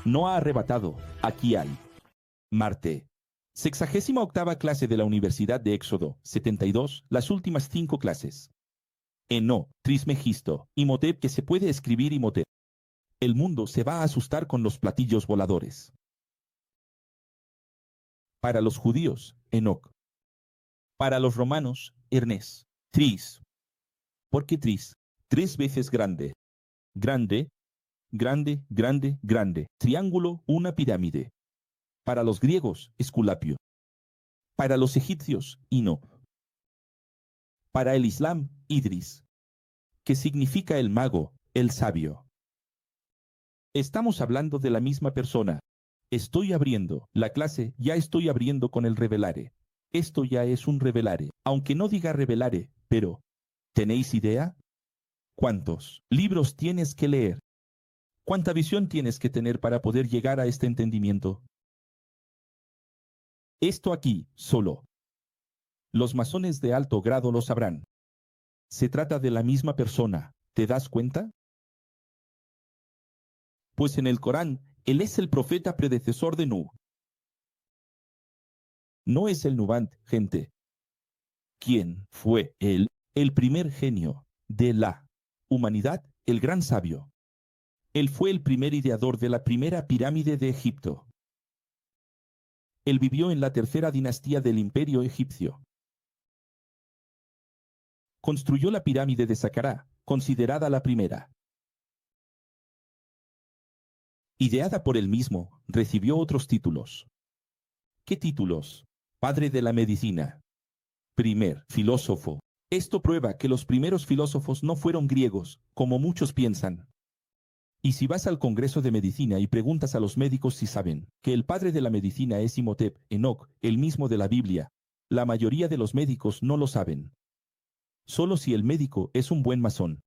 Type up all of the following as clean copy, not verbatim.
No ha arrebatado. Aquí hay. Marte. 68ª clase de la Universidad de Éxodo, 72, las últimas 5 clases. Eno, Trismegisto, Imhotep, que se puede escribir Imhotep. El mundo se va a asustar con los platillos voladores. Para los judíos, Enoc. Para los romanos, Ernest. Tris. ¿Por qué Tris? 3 veces grande. Grande, grande, grande, grande. Triángulo, una pirámide. Para los griegos, Esculapio. Para los egipcios, Ino. Para el Islam, Idris, que significa el mago, el sabio. Estamos hablando de la misma persona. Estoy abriendo la clase, ya estoy abriendo con el revelare. Esto ya es un revelare, aunque no diga revelare, pero ¿tenéis idea? ¿Cuántos libros tienes que leer? ¿Cuánta visión tienes que tener para poder llegar a este entendimiento? Esto aquí, solo. Los masones de alto grado lo sabrán. Se trata de la misma persona, ¿te das cuenta? Pues en el Corán, él es el profeta predecesor de Nuh. No es el Nubant, gente. ¿Quién fue él? El primer genio de la humanidad, el gran sabio. Él fue el primer ideador de la primera pirámide de Egipto. Él vivió en la tercera dinastía del imperio egipcio. Construyó la pirámide de Saqqara, considerada la primera. Ideada por él mismo, recibió otros títulos. ¿Qué títulos? Padre de la medicina. Primer filósofo. Esto prueba que los primeros filósofos no fueron griegos, como muchos piensan. Y si vas al Congreso de Medicina y preguntas a los médicos si saben que el padre de la medicina es Imhotep, Enoc, el mismo de la Biblia, la mayoría de los médicos no lo saben. Solo si el médico es un buen masón.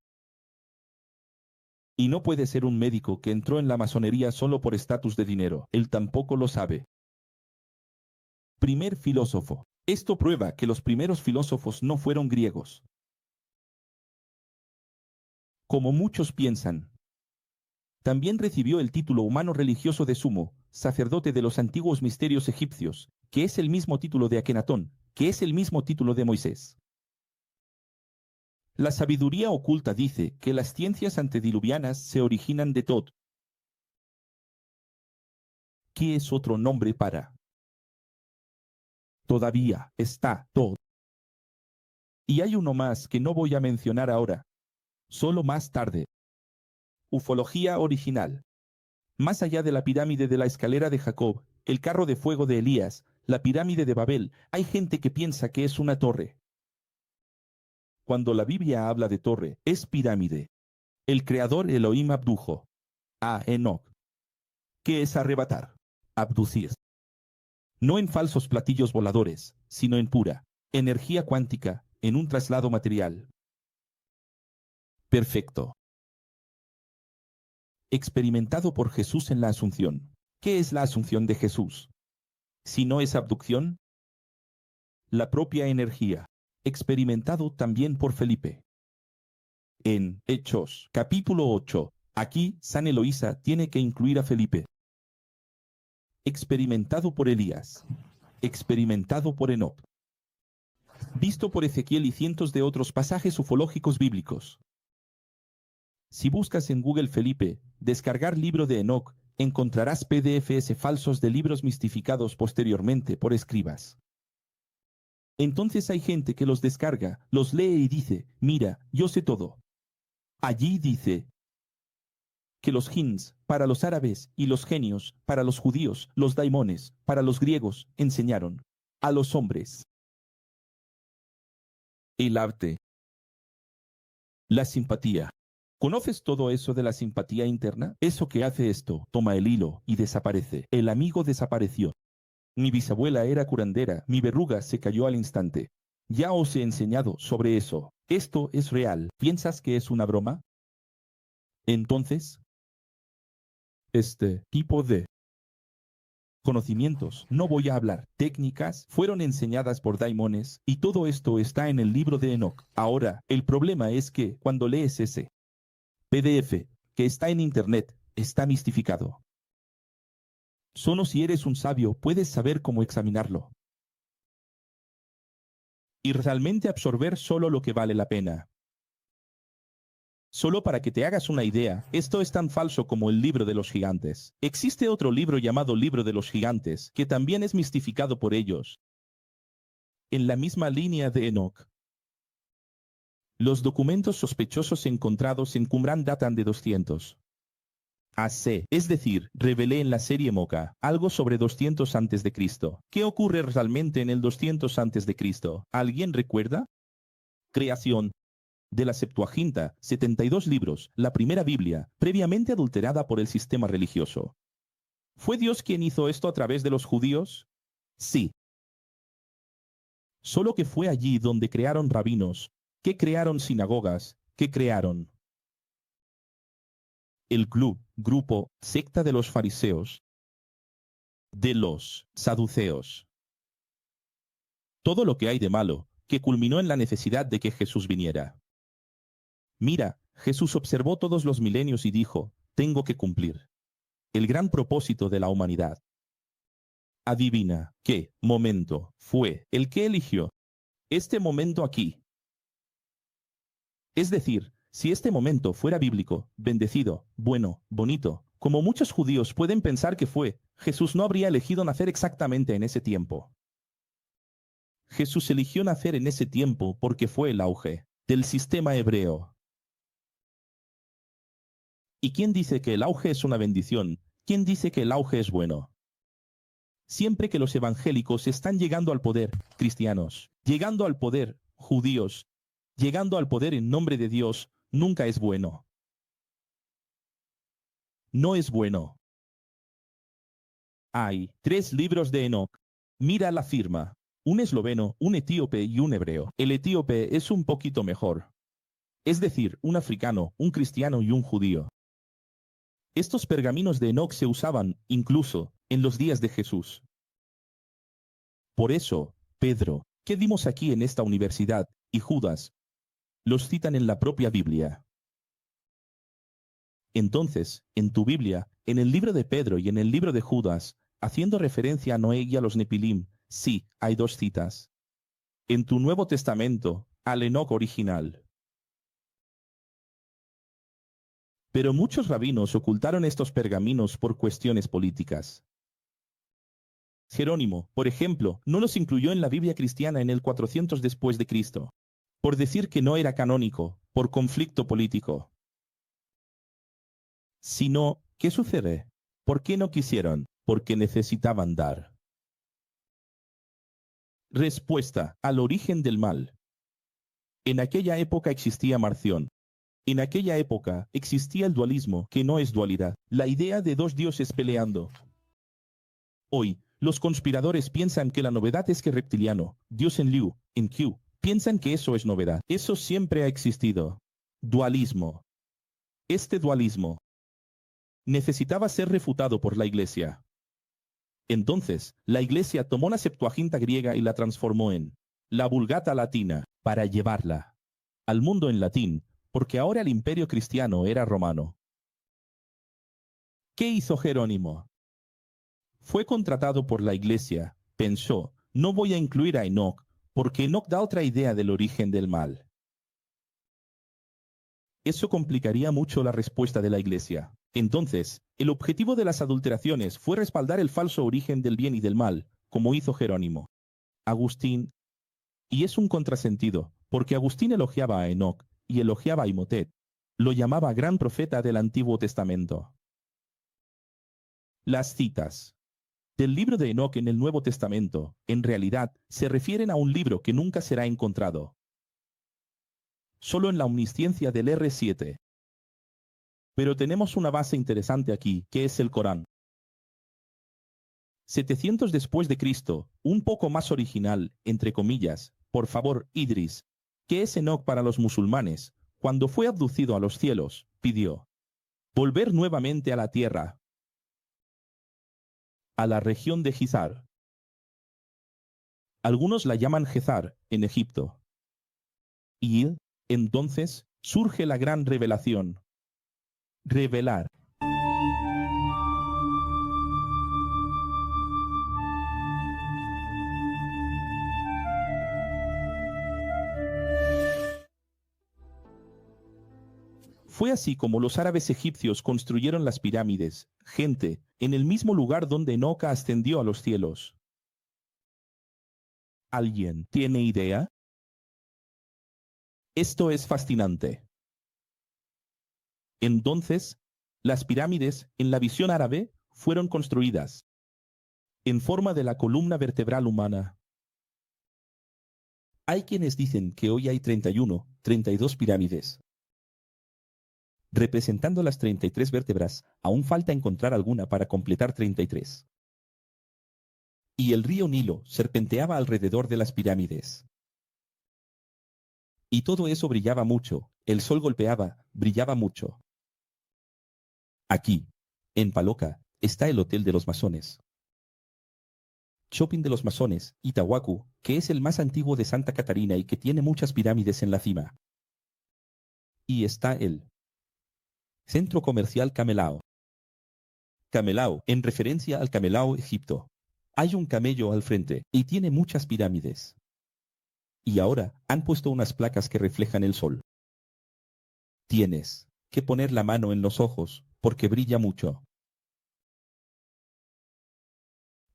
Y no puede ser un médico que entró en la masonería solo por estatus de dinero, él tampoco lo sabe. Primer filósofo. Esto prueba que los primeros filósofos no fueron griegos. Como muchos piensan. También recibió el título humano religioso de sumo, sacerdote de los antiguos misterios egipcios, que es el mismo título de Akenatón, que es el mismo título de Moisés. La sabiduría oculta dice que las ciencias antediluvianas se originan de Tot. ¿Qué es otro nombre para? Todavía está Tot. Y hay uno más que no voy a mencionar ahora, solo más tarde. Ufología original. Más allá de la pirámide de la escalera de Jacob, el carro de fuego de Elías, la pirámide de Babel, hay gente que piensa que es una torre. Cuando la Biblia habla de torre, es pirámide. El creador Elohim abdujo a Enoc. ¿Qué es arrebatar? Abducir. No en falsos platillos voladores, sino en pura energía cuántica, en un traslado material. Perfecto. Experimentado por Jesús en la Asunción. ¿Qué es la Asunción de Jesús? Si no es abducción, la propia energía. Experimentado también por Felipe. En Hechos, capítulo 8, aquí San Eloísa tiene que incluir a Felipe. Experimentado por Elías. Experimentado por Enoc. Visto por Ezequiel y cientos de otros pasajes ufológicos bíblicos. Si buscas en Google Felipe, descargar libro de Enoc, encontrarás PDFs falsos de libros mistificados posteriormente por escribas. Entonces hay gente que los descarga, los lee y dice, mira, yo sé todo. Allí dice que los jinns, para los árabes, y los genios, para los judíos, los daimones, para los griegos, enseñaron a los hombres el arte, la simpatía. ¿Conoces todo eso de la simpatía interna? Eso que hace esto, toma el hilo y desaparece. El amigo desapareció. Mi bisabuela era curandera, mi verruga se cayó al instante. Ya os he enseñado sobre eso. Esto es real. ¿Piensas que es una broma? Entonces, este tipo de conocimientos, no voy a hablar, técnicas, fueron enseñadas por daimones, y todo esto está en el libro de Enoc. Ahora, el problema es que, cuando lees ese PDF, que está en internet, está mistificado. Solo si eres un sabio puedes saber cómo examinarlo y realmente absorber solo lo que vale la pena. Solo para que te hagas una idea, esto es tan falso como el libro de los gigantes. Existe otro libro llamado Libro de los Gigantes, que también es mistificado por ellos. En la misma línea de Enoch. Los documentos sospechosos encontrados en Qumran datan de 200 AC, es decir, revelé en la serie Moca algo sobre 200 antes de Cristo. ¿Qué ocurre realmente en el 200 antes de Cristo? ¿Alguien recuerda? Creación de la Septuaginta, 72 libros, la primera Biblia, previamente adulterada por el sistema religioso. ¿Fue Dios quien hizo esto a través de los judíos? Sí. Solo que fue allí donde crearon rabinos, que crearon sinagogas, que crearon el grupo, secta de los fariseos, de los saduceos. Todo lo que hay de malo, que culminó en la necesidad de que Jesús viniera. Mira, Jesús observó todos los milenios y dijo, tengo que cumplir el gran propósito de la humanidad. Adivina, ¿qué momento fue el que eligió? Este momento aquí. Es decir, si este momento fuera bíblico, bendecido, bueno, bonito, como muchos judíos pueden pensar que fue, Jesús no habría elegido nacer exactamente en ese tiempo. Jesús eligió nacer en ese tiempo porque fue el auge del sistema hebreo. ¿Y quién dice que el auge es una bendición? ¿Quién dice que el auge es bueno? Siempre que los evangélicos están llegando al poder, cristianos, llegando al poder, judíos, llegando al poder en nombre de Dios, nunca es bueno. No es bueno. Hay 3 libros de Enoch. Mira la firma. Un esloveno, un etíope y un hebreo. El etíope es un poquito mejor. Es decir, un africano, un cristiano y un judío. Estos pergaminos de Enoch se usaban, incluso, en los días de Jesús. Por eso, Pedro, que dimos aquí en esta universidad, y Judas, los citan en la propia Biblia. Entonces, en tu Biblia, en el libro de Pedro y en el libro de Judas, haciendo referencia a Noé y a los Nepilim, sí, hay 2 citas. En tu Nuevo Testamento, al Enoc original. Pero muchos rabinos ocultaron estos pergaminos por cuestiones políticas. Jerónimo, por ejemplo, no los incluyó en la Biblia cristiana en el 400 después de Cristo, por decir que no era canónico, por conflicto político. Si no, ¿qué sucede? ¿Por qué no quisieron? Porque necesitaban dar respuesta al origen del mal. En aquella época existía Marción. En aquella época existía el dualismo, que no es dualidad, la idea de 2 dioses peleando. Hoy, los conspiradores piensan que la novedad es que reptiliano, Dios en Liu, en Q, piensan que eso es novedad. Eso siempre ha existido. Dualismo. Este dualismo necesitaba ser refutado por la Iglesia. Entonces, la Iglesia tomó la Septuaginta griega y la transformó en la Vulgata latina para llevarla al mundo en latín, porque ahora el imperio cristiano era romano. ¿Qué hizo Jerónimo? Fue contratado por la Iglesia, pensó, no voy a incluir a Enoch, porque Enoch da otra idea del origen del mal. Eso complicaría mucho la respuesta de la Iglesia. Entonces, el objetivo de las adulteraciones fue respaldar el falso origen del bien y del mal, como hizo Jerónimo. Agustín, y es un contrasentido, porque Agustín elogiaba a Enoch y elogiaba a Imotet, lo llamaba gran profeta del Antiguo Testamento. Las citas del libro de Enoch en el Nuevo Testamento, en realidad, se refieren a un libro que nunca será encontrado. Solo en la omnisciencia del R7. Pero tenemos una base interesante aquí, que es el Corán. 700 después de Cristo, un poco más original, entre comillas, por favor, Idris, que es Enoch para los musulmanes, cuando fue abducido a los cielos, pidió volver nuevamente a la tierra, a la región de Gizar. Algunos la llaman Gezar, en Egipto. Y entonces surge la gran revelación. Revelar. Fue así como los árabes egipcios construyeron las pirámides, gente, en el mismo lugar donde Enoc ascendió a los cielos. ¿Alguien tiene idea? Esto es fascinante. Entonces, las pirámides, en la visión árabe, fueron construidas en forma de la columna vertebral humana. Hay quienes dicen que hoy hay 31, 32 pirámides. Representando las 33 vértebras, aún falta encontrar alguna para completar 33. Y el río Nilo serpenteaba alrededor de las pirámides. Y todo eso brillaba mucho, el sol golpeaba, brillaba mucho. Aquí, en Paloca, está el Hotel de los Masones. Shopping de los Masones, Itahuacu, que es el más antiguo de Santa Catarina y que tiene muchas pirámides en la cima. Y está el Centro Comercial Camelao. Camelao, en referencia al Camelao, Egipto. Hay un camello al frente y tiene muchas pirámides. Y ahora han puesto unas placas que reflejan el sol. Tienes que poner la mano en los ojos, porque brilla mucho.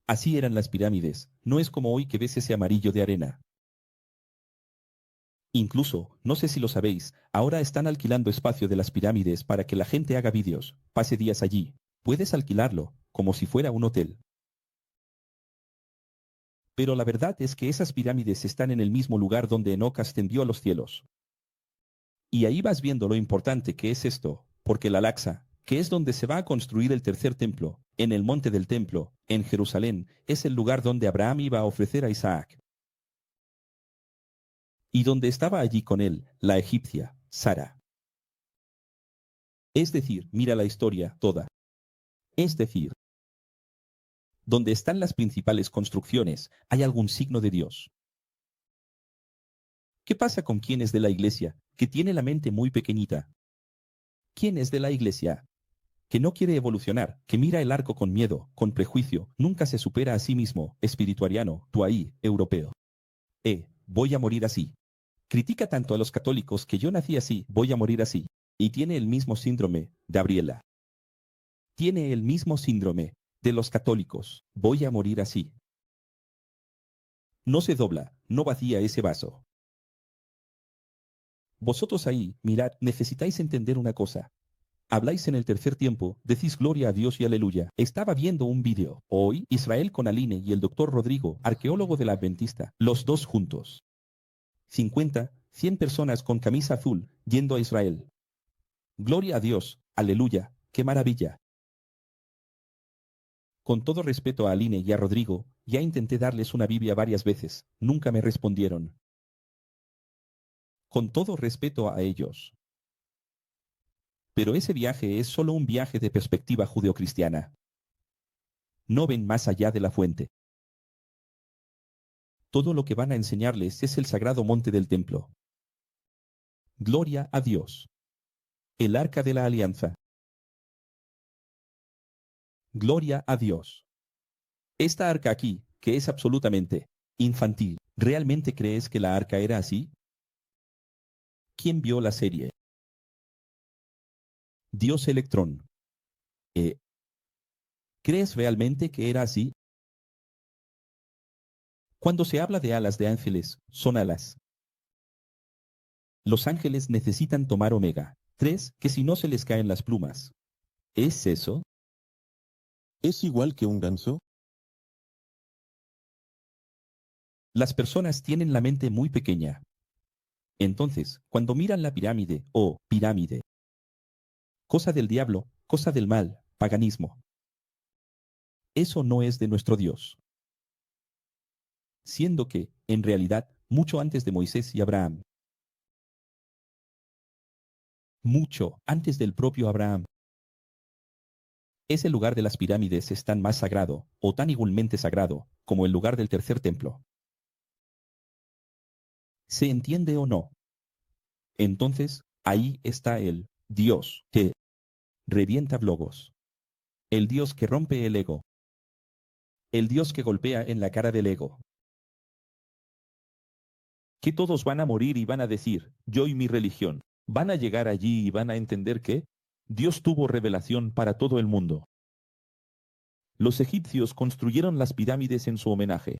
Así eran las pirámides, no es como hoy que ves ese amarillo de arena. Incluso, no sé si lo sabéis, ahora están alquilando espacio de las pirámides para que la gente haga vídeos, pase días allí. Puedes alquilarlo, como si fuera un hotel. Pero la verdad es que esas pirámides están en el mismo lugar donde Enoc ascendió a los cielos. Y ahí vas viendo lo importante que es esto, porque la Al-Aqsa, que es donde se va a construir el tercer templo, en el monte del templo, en Jerusalén, es el lugar donde Abraham iba a ofrecer a Isaac. Y donde estaba allí con él, la egipcia, Sara. Es decir, mira la historia toda. Es decir, donde están las principales construcciones, hay algún signo de Dios. ¿Qué pasa con quien es de la iglesia, que tiene la mente muy pequeñita? ¿Quién es de la iglesia? Que no quiere evolucionar, que mira el arco con miedo, con prejuicio, nunca se supera a sí mismo, espirituariano, tú ahí, europeo. Voy a morir así. Critica tanto a los católicos que yo nací así, voy a morir así. Y tiene el mismo síndrome, Gabriela. Tiene el mismo síndrome de los católicos, voy a morir así. No se dobla, no vacía ese vaso. Vosotros ahí, mirad, necesitáis entender una cosa. Habláis en el tercer tiempo, decís gloria a Dios y aleluya. Estaba viendo un vídeo. Hoy, Israel con Aline y el doctor Rodrigo, arqueólogo de la Adventista, los dos juntos. 50, 100 personas con camisa azul, yendo a Israel. Gloria a Dios, aleluya, qué maravilla. Con todo respeto a Aline y a Rodrigo, ya intenté darles una Biblia varias veces, nunca me respondieron. Con todo respeto a ellos. Pero ese viaje es solo un viaje de perspectiva judeocristiana. No ven más allá de la fuente. Todo lo que van a enseñarles es el sagrado monte del templo. Gloria a Dios. El arca de la alianza. Gloria a Dios. Esta arca aquí, que es absolutamente infantil, ¿realmente crees que la arca era así? ¿Quién vio la serie? Dios Electrón. ¿Crees realmente que era así? Cuando se habla de alas de ángeles, son alas. Los ángeles necesitan tomar omega 3, que si no se les caen las plumas. ¿Es eso? ¿Es igual que un ganso? Las personas tienen la mente muy pequeña. Entonces, cuando miran la pirámide, pirámide, cosa del diablo, cosa del mal, paganismo. Eso no es de nuestro Dios. Siendo que, en realidad, mucho antes de Moisés y Abraham, mucho antes del propio Abraham, ese lugar de las pirámides es tan más sagrado, o tan igualmente sagrado, como el lugar del tercer templo. ¿Se entiende o no? Entonces, ahí está el Dios que revienta blogos. El Dios que rompe el ego. El Dios que golpea en la cara del ego. Que todos van a morir y van a decir, yo y mi religión. Van a llegar allí y van a entender que Dios tuvo revelación para todo el mundo. Los egipcios construyeron las pirámides en su homenaje.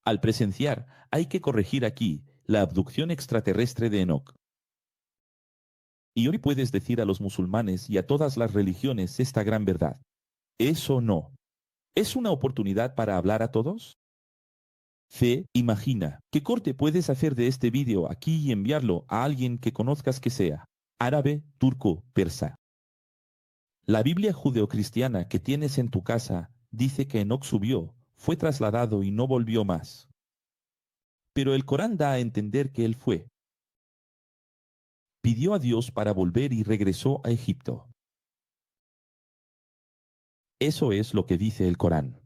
Al presenciar, hay que corregir aquí la abducción extraterrestre de Enoc. Y hoy puedes decir a los musulmanes y a todas las religiones esta gran verdad. Eso no. ¿Es una oportunidad para hablar a todos? Imagina, ¿qué corte puedes hacer de este vídeo aquí y enviarlo a alguien que conozcas que sea árabe, turco, persa? La Biblia judeocristiana que tienes en tu casa dice que Enoc subió, fue trasladado y no volvió más. Pero el Corán da a entender que él fue. Pidió a Dios para volver y regresó a Egipto. Eso es lo que dice el Corán.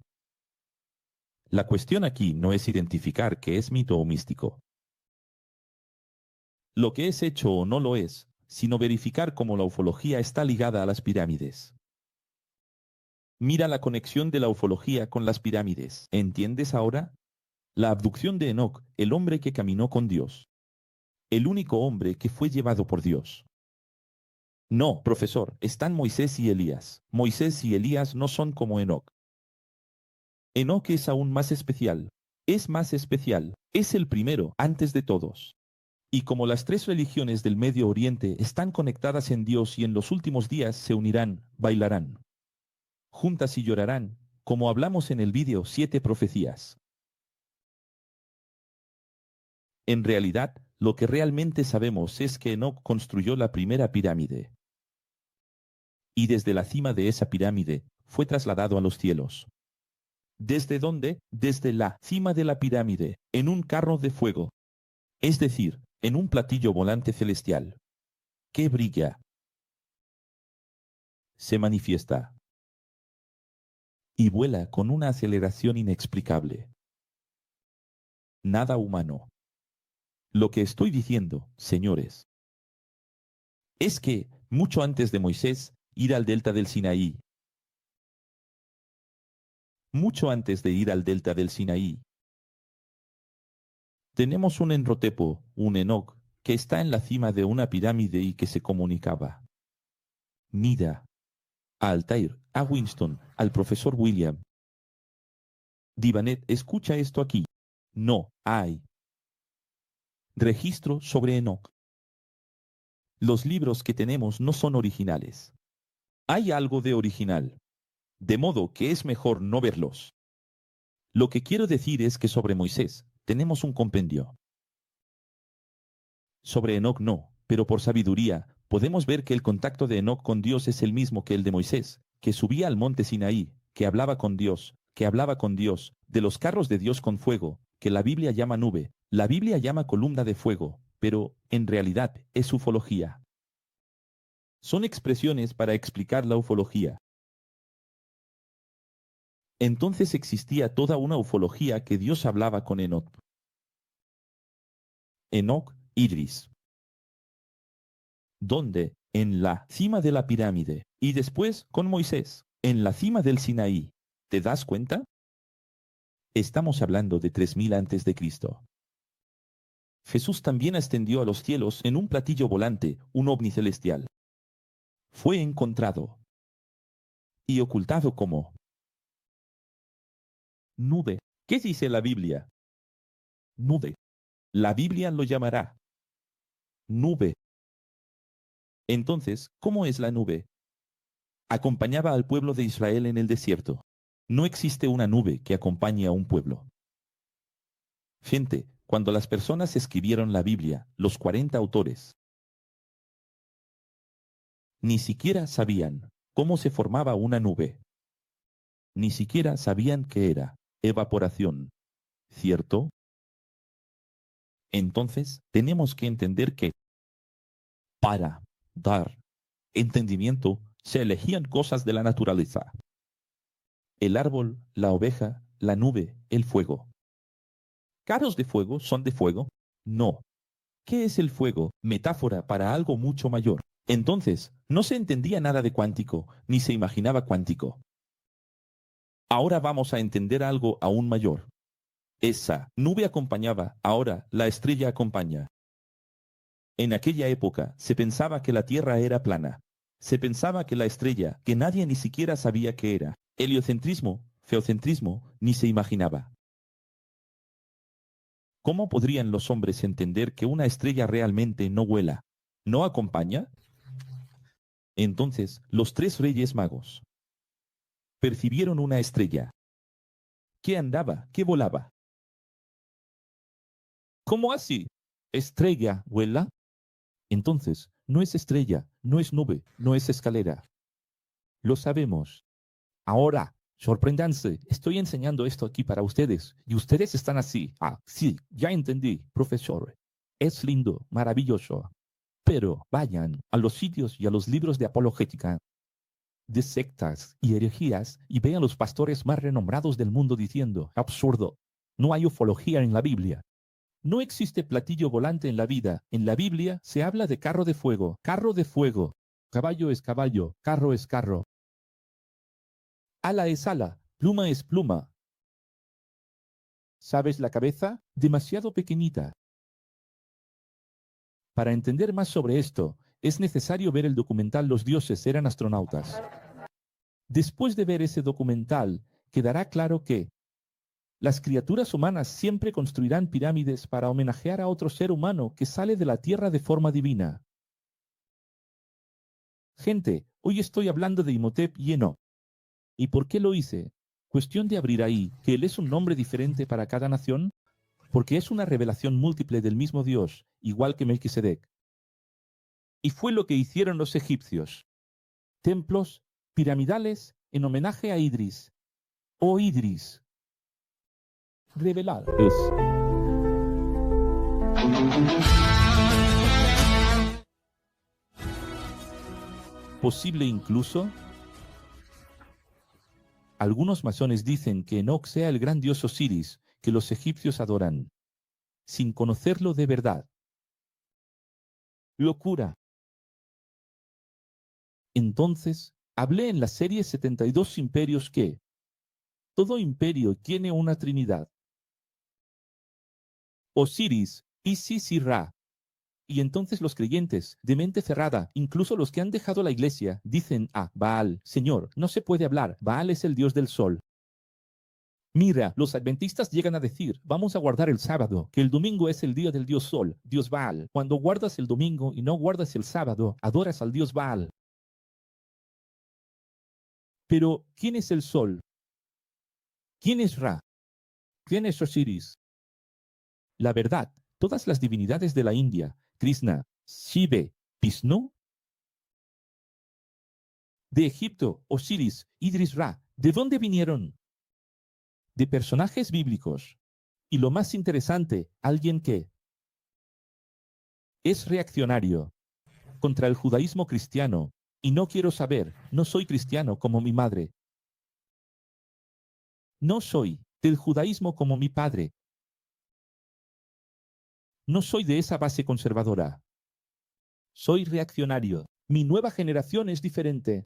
La cuestión aquí no es identificar qué es mito o místico. Lo que es hecho o no lo es, sino verificar cómo la ufología está ligada a las pirámides. Mira la conexión de la ufología con las pirámides. ¿Entiendes ahora? La abducción de Enoc, el hombre que caminó con Dios. El único hombre que fue llevado por Dios. No, profesor, están Moisés y Elías. Moisés y Elías no son como Enoc. Enoc es aún más especial. Es más especial. Es el primero, antes de todos. Y como las tres religiones del Medio Oriente están conectadas en Dios y en los últimos días se unirán, bailarán. Juntas y llorarán, como hablamos en el vídeo 7 profecías. En realidad, lo que realmente sabemos es que Enoc construyó la primera pirámide. Y desde la cima de esa pirámide, fue trasladado a los cielos. ¿Desde dónde? Desde la cima de la pirámide, en un carro de fuego. Es decir, en un platillo volante celestial. Que brilla. Se manifiesta. Y vuela con una aceleración inexplicable. Nada humano. Lo que estoy diciendo, señores, es que, mucho antes de Moisés ir al delta del Sinaí, mucho antes de ir al delta del Sinaí, tenemos un Enrotepo, un Enoc, que está en la cima de una pirámide y que se comunicaba. Mira, a Altair, a Winston, al profesor William. Divanet, escucha esto aquí. No hay registro sobre Enoc. Los libros que tenemos no son originales. Hay algo de original, de modo que es mejor no verlos. Lo que quiero decir es que sobre Moisés tenemos un compendio. Sobre Enoc no, pero por sabiduría podemos ver que el contacto de Enoc con Dios es el mismo que el de Moisés, que subía al monte Sinaí, que hablaba con Dios, de los carros de Dios con fuego, que la Biblia llama nube, la Biblia llama columna de fuego, pero en realidad es ufología. Son expresiones para explicar la ufología. Entonces existía toda una ufología que Dios hablaba con Enoc. Enoc, Idris. ¿Dónde? En la cima de la pirámide. Y después con Moisés, en la cima del Sinaí. ¿Te das cuenta? Estamos hablando de 3000 antes de Cristo. Jesús también ascendió a los cielos en un platillo volante, un ovni celestial. Fue encontrado y ocultado como nube. ¿Qué dice la Biblia? Nube. La Biblia lo llamará nube. Entonces, ¿cómo es la nube? Acompañaba al pueblo de Israel en el desierto. No existe una nube que acompañe a un pueblo. Gente, cuando las personas escribieron la Biblia, los 40 autores, ni siquiera sabían cómo se formaba una nube. Ni siquiera sabían qué era evaporación. ¿Cierto? Entonces, tenemos que entender que para dar entendimiento se elegían cosas de la naturaleza. El árbol, la oveja, la nube, el fuego. ¿Carros de fuego son de fuego? No. ¿Qué es el fuego? Metáfora para algo mucho mayor. Entonces, no se entendía nada de cuántico, ni se imaginaba cuántico. Ahora vamos a entender algo aún mayor. Esa nube acompañaba, ahora la estrella acompaña. En aquella época se pensaba que la Tierra era plana. Se pensaba que la estrella, que nadie ni siquiera sabía qué era. Heliocentrismo, geocentrismo, ni se imaginaba. ¿Cómo podrían los hombres entender que una estrella realmente no vuela? ¿No acompaña? Entonces, los tres reyes magos percibieron una estrella. ¿Qué andaba? ¿Qué volaba? ¿Cómo así? ¿Estrella vuela? Entonces, no es estrella, no es nube, no es escalera. Lo sabemos. Ahora, sorpréndanse, estoy enseñando esto aquí para ustedes y ustedes están así. Ah, sí, ya entendí, profesor. Es lindo, maravilloso. Pero vayan a los sitios y a los libros de apologética, de sectas y herejías y vean los pastores más renombrados del mundo diciendo, absurdo, no hay ufología en la Biblia. No existe platillo volante en la vida. En la Biblia se habla de carro de fuego, caballo es caballo, carro es carro. Ala es ala, pluma es pluma. ¿Sabes la cabeza? Demasiado pequeñita. Para entender más sobre esto, es necesario ver el documental Los dioses eran astronautas. Después de ver ese documental, quedará claro que las criaturas humanas siempre construirán pirámides para homenajear a otro ser humano que sale de la tierra de forma divina. Gente, hoy estoy hablando de Imhotep y Enoch. ¿Y por qué lo hice? Cuestión de abrir ahí, que él es un nombre diferente para cada nación, porque es una revelación múltiple del mismo Dios, igual que Melquisedec. Y fue lo que hicieron los egipcios. Templos piramidales en homenaje a Idris. Oh Idris, revelar es. Posible incluso. Algunos masones dicen que Enoch sea el gran dios Osiris que los egipcios adoran, sin conocerlo de verdad. Locura. Entonces, hablé en la serie 72 imperios que todo imperio tiene una trinidad. Osiris, Isis y Ra. Y entonces los creyentes, de mente cerrada, incluso los que han dejado la iglesia, dicen a Baal, Señor, no se puede hablar, Baal es el dios del sol. Mira, los adventistas llegan a decir, vamos a guardar el sábado, que el domingo es el día del dios sol, dios Baal. Cuando guardas el domingo y no guardas el sábado, adoras al dios Baal. Pero, ¿quién es el sol? ¿Quién es Ra? ¿Quién es Osiris? La verdad, todas las divinidades de la India, Krishna, Shiva, Vishnu, de Egipto, Osiris, Idris Ra, ¿de dónde vinieron? De personajes bíblicos. Y lo más interesante, alguien que es reaccionario contra el judaísmo cristiano, y no quiero saber, no soy cristiano como mi madre. No soy del judaísmo como mi padre. No soy de esa base conservadora. Soy reaccionario. Mi nueva generación es diferente.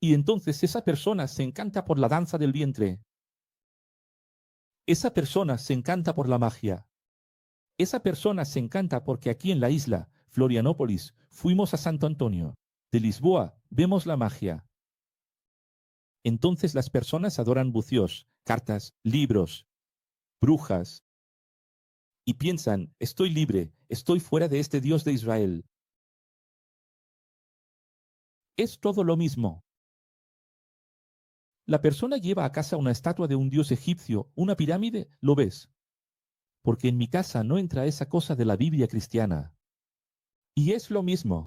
Y entonces esa persona se encanta por la danza del vientre. Esa persona se encanta por la magia. Esa persona se encanta porque aquí en la isla, Florianópolis, fuimos a Santo Antonio. De Lisboa vemos la magia. Entonces las personas adoran buceos, cartas, libros, brujas. Y piensan, estoy libre, estoy fuera de este Dios de Israel. Es todo lo mismo. La persona lleva a casa una estatua de un dios egipcio, una pirámide, lo ves. Porque en mi casa no entra esa cosa de la Biblia cristiana. Y es lo mismo.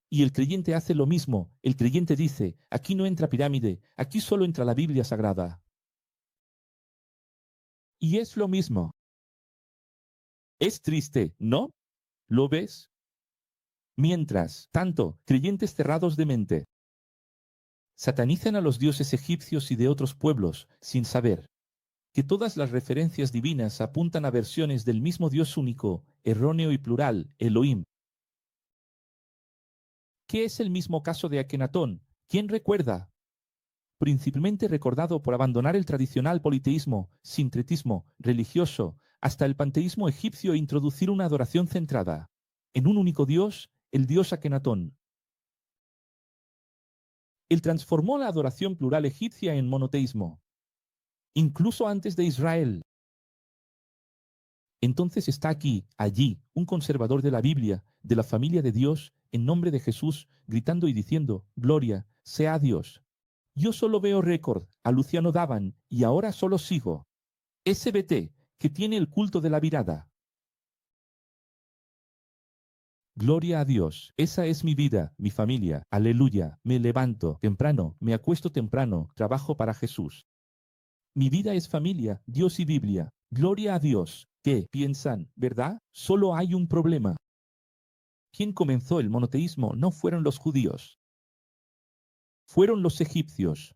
Y el creyente hace lo mismo. El creyente dice, aquí no entra pirámide, aquí solo entra la Biblia sagrada. Y es lo mismo. Es triste, ¿no? ¿Lo ves? Mientras tanto, creyentes cerrados de mente satanizan a los dioses egipcios y de otros pueblos sin saber que todas las referencias divinas apuntan a versiones del mismo Dios único, erróneo y plural, Elohim. ¿Qué es el mismo caso de Akenatón? ¿Quién recuerda? Principalmente recordado por abandonar el tradicional politeísmo, sincretismo religioso, hasta el panteísmo egipcio e introducir una adoración centrada en un único Dios, el Dios Akenatón. Él transformó la adoración plural egipcia en monoteísmo, incluso antes de Israel. Entonces está aquí, allí, un conservador de la Biblia, de la familia de Dios, en nombre de Jesús, gritando y diciendo, Gloria sea a Dios. Yo solo veo récord a Luciano Daban y ahora solo sigo. SBT, que tiene el culto de la virada. Gloria a Dios, esa es mi vida, mi familia, aleluya, me levanto temprano, me acuesto temprano, trabajo para Jesús. Mi vida es familia, Dios y Biblia. Gloria a Dios. ¿Qué piensan, verdad? Solo hay un problema. ¿Quién comenzó el monoteísmo? No fueron los judíos. Fueron los egipcios.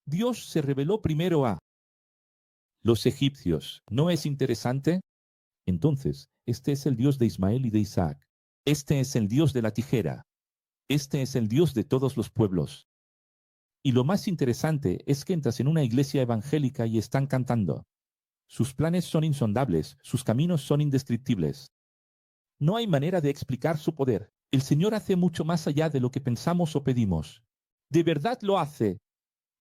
Dios se reveló primero a los egipcios. ¿No es interesante? Entonces, este es el Dios de Ismael y de Isaac. Este es el Dios de la tijera. Este es el Dios de todos los pueblos. Y lo más interesante es que entras en una iglesia evangélica y están cantando. Sus planes son insondables, sus caminos son indescriptibles. No hay manera de explicar su poder. El Señor hace mucho más allá de lo que pensamos o pedimos. De verdad lo hace.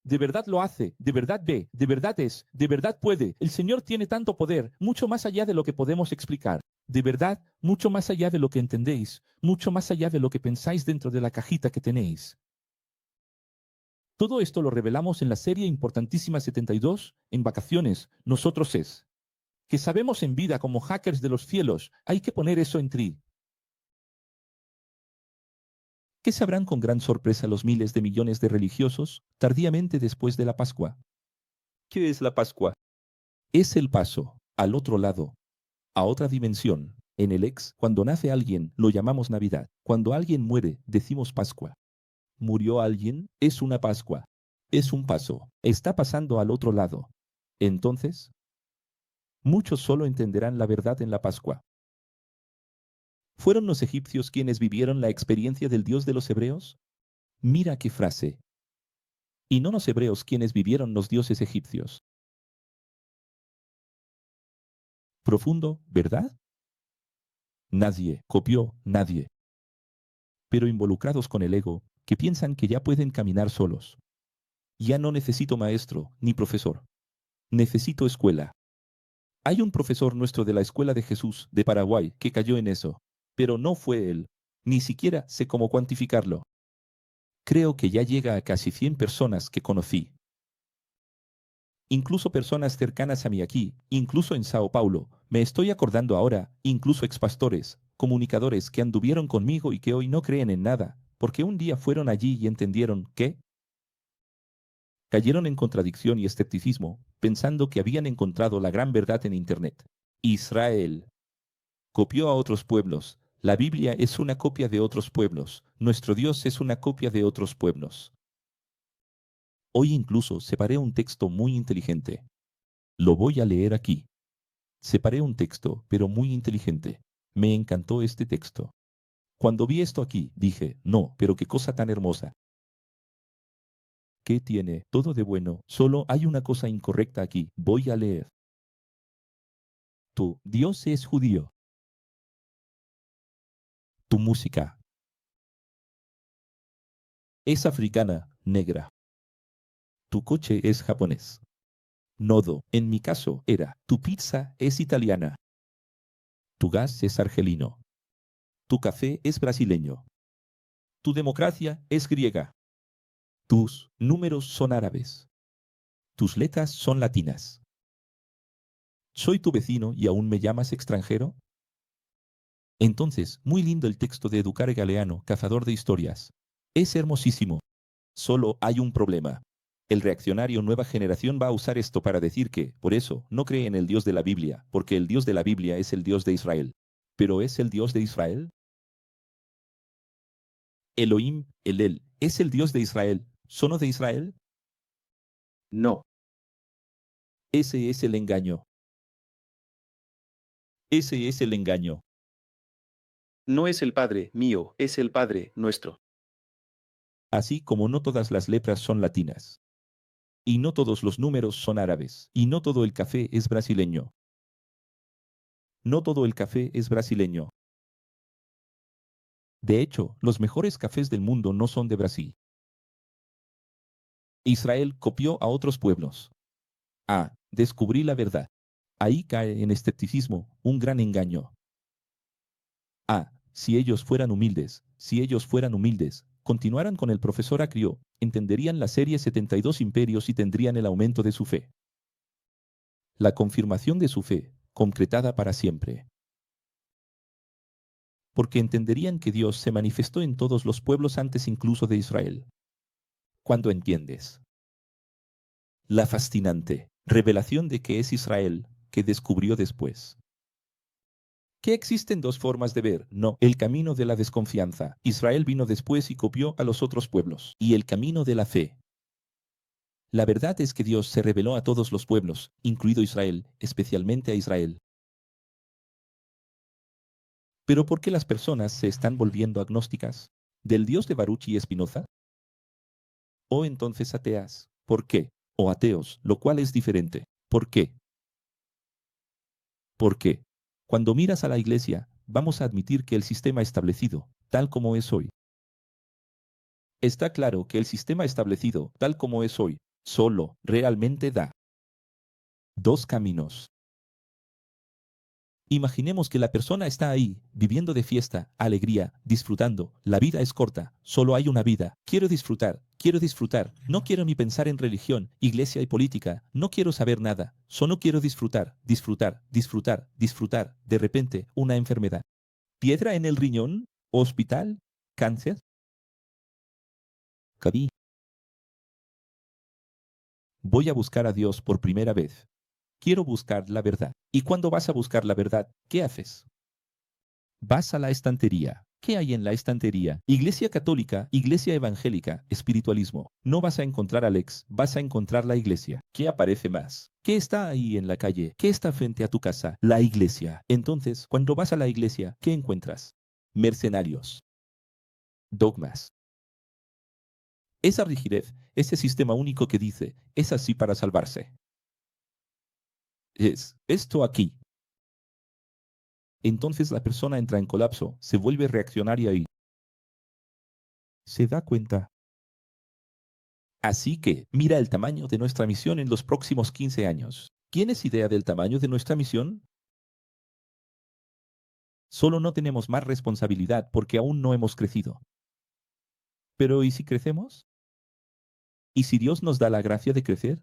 De verdad lo hace, de verdad ve, de verdad es, de verdad puede. El Señor tiene tanto poder, mucho más allá de lo que podemos explicar. De verdad, mucho más allá de lo que entendéis, mucho más allá de lo que pensáis dentro de la cajita que tenéis. Todo esto lo revelamos en la serie importantísima 72, en vacaciones, nosotros es. Que sabemos en vida como hackers de los cielos, hay que poner eso en tri. ¿Qué sabrán con gran sorpresa los miles de millones de religiosos tardíamente después de la Pascua? ¿Qué es la Pascua? Es el paso al otro lado, a otra dimensión. En el ex, cuando nace alguien, lo llamamos Navidad. Cuando alguien muere, decimos Pascua. ¿Murió alguien? Es una Pascua. Es un paso. Está pasando al otro lado. Entonces, muchos solo entenderán la verdad en la Pascua. ¿Fueron los egipcios quienes vivieron la experiencia del Dios de los hebreos? Mira qué frase. Y no los hebreos quienes vivieron los dioses egipcios. Profundo, ¿verdad? Nadie copió, nadie. Pero involucrados con el ego, que piensan que ya pueden caminar solos. Ya no necesito maestro ni profesor. Necesito escuela. Hay un profesor nuestro de la Escuela de Jesús de Paraguay que cayó en eso, pero no fue él. Ni siquiera sé cómo cuantificarlo. Creo que ya llega a casi 100 personas que conocí. Incluso personas cercanas a mí aquí, incluso en Sao Paulo, me estoy acordando ahora, incluso expastores, comunicadores que anduvieron conmigo y que hoy no creen en nada, porque un día fueron allí y entendieron que cayeron en contradicción y escepticismo, pensando que habían encontrado la gran verdad en Internet. Israel copió a otros pueblos. La Biblia es una copia de otros pueblos. Nuestro Dios es una copia de otros pueblos. Hoy incluso separé un texto muy inteligente. Lo voy a leer aquí. Separé un texto, pero muy inteligente. Me encantó este texto. Cuando vi esto aquí, dije, no, pero qué cosa tan hermosa. ¿Qué tiene todo de bueno? Solo hay una cosa incorrecta aquí. Voy a leer. Tu Dios es judío. Tu música es africana, negra. Tu coche es japonés. Nodo, en mi caso, era. Tu pizza es italiana. Tu gas es argelino. Tu café es brasileño. Tu democracia es griega. Tus números son árabes. Tus letras son latinas. ¿Soy tu vecino y aún me llamas extranjero? Entonces, muy lindo el texto de Educare Galeano, cazador de historias. Es hermosísimo. Solo hay un problema. El reaccionario nueva generación va a usar esto para decir que, por eso, no cree en el Dios de la Biblia, porque el Dios de la Biblia es el Dios de Israel. ¿Pero es el Dios de Israel? Elohim, el ¿es el Dios de Israel? ¿Sono de Israel? No. Ese es el engaño. Ese es el engaño. No es el Padre mío, es el Padre nuestro. Así como no todas las letras son latinas. Y no todos los números son árabes. Y no todo el café es brasileño. No todo el café es brasileño. De hecho, los mejores cafés del mundo no son de Brasil. Israel copió a otros pueblos. Descubrí la verdad. Ahí cae en escepticismo un gran engaño. Si ellos fueran humildes, continuaran con el profesor Acrió, entenderían la serie 72 imperios y tendrían el aumento de su fe. La confirmación de su fe, concretada para siempre. Porque entenderían que Dios se manifestó en todos los pueblos antes incluso de Israel. Cuando entiendes la fascinante revelación de que es Israel, que descubrió después. Que existen dos formas de ver, no, el camino de la desconfianza. Israel vino después y copió a los otros pueblos. Y el camino de la fe. La verdad es que Dios se reveló a todos los pueblos, incluido Israel, especialmente a Israel. ¿Pero por qué las personas se están volviendo agnósticas? ¿Del Dios de Baruch y Spinoza? ¿O entonces ateas? ¿Por qué? O ateos, lo cual es diferente. ¿Por qué? ¿Por qué? Cuando miras a la Iglesia, vamos a admitir que el sistema establecido, tal como es hoy. Está claro que el sistema establecido, tal como es hoy, solo realmente da dos caminos. Imaginemos que la persona está ahí, viviendo de fiesta, alegría, disfrutando. La vida es corta, solo hay una vida. Quiero disfrutar, no quiero ni pensar en religión, iglesia y política, no quiero saber nada, solo quiero disfrutar, disfrutar, disfrutar, disfrutar. De repente, una enfermedad. ¿Piedra en el riñón? ¿Hospital? ¿Cáncer? Cabí. Voy a buscar a Dios por primera vez. Quiero buscar la verdad. ¿Y cuando vas a buscar la verdad, qué haces? Vas a la estantería. ¿Qué hay en la estantería? Iglesia católica, iglesia evangélica, espiritualismo. No vas a encontrar a Alex, vas a encontrar la iglesia. ¿Qué aparece más? ¿Qué está ahí en la calle? ¿Qué está frente a tu casa? La iglesia. Entonces, cuando vas a la iglesia, ¿qué encuentras? Mercenarios. Dogmas. Esa rigidez, ese sistema único que dice, es así para salvarse. Es esto aquí. Entonces la persona entra en colapso, se vuelve reaccionaria y se da cuenta. Así que, mira el tamaño de nuestra misión en los próximos 15 años. ¿Tienes idea del tamaño de nuestra misión? Solo no tenemos más responsabilidad porque aún no hemos crecido. Pero ¿y si crecemos? ¿Y si Dios nos da la gracia de crecer?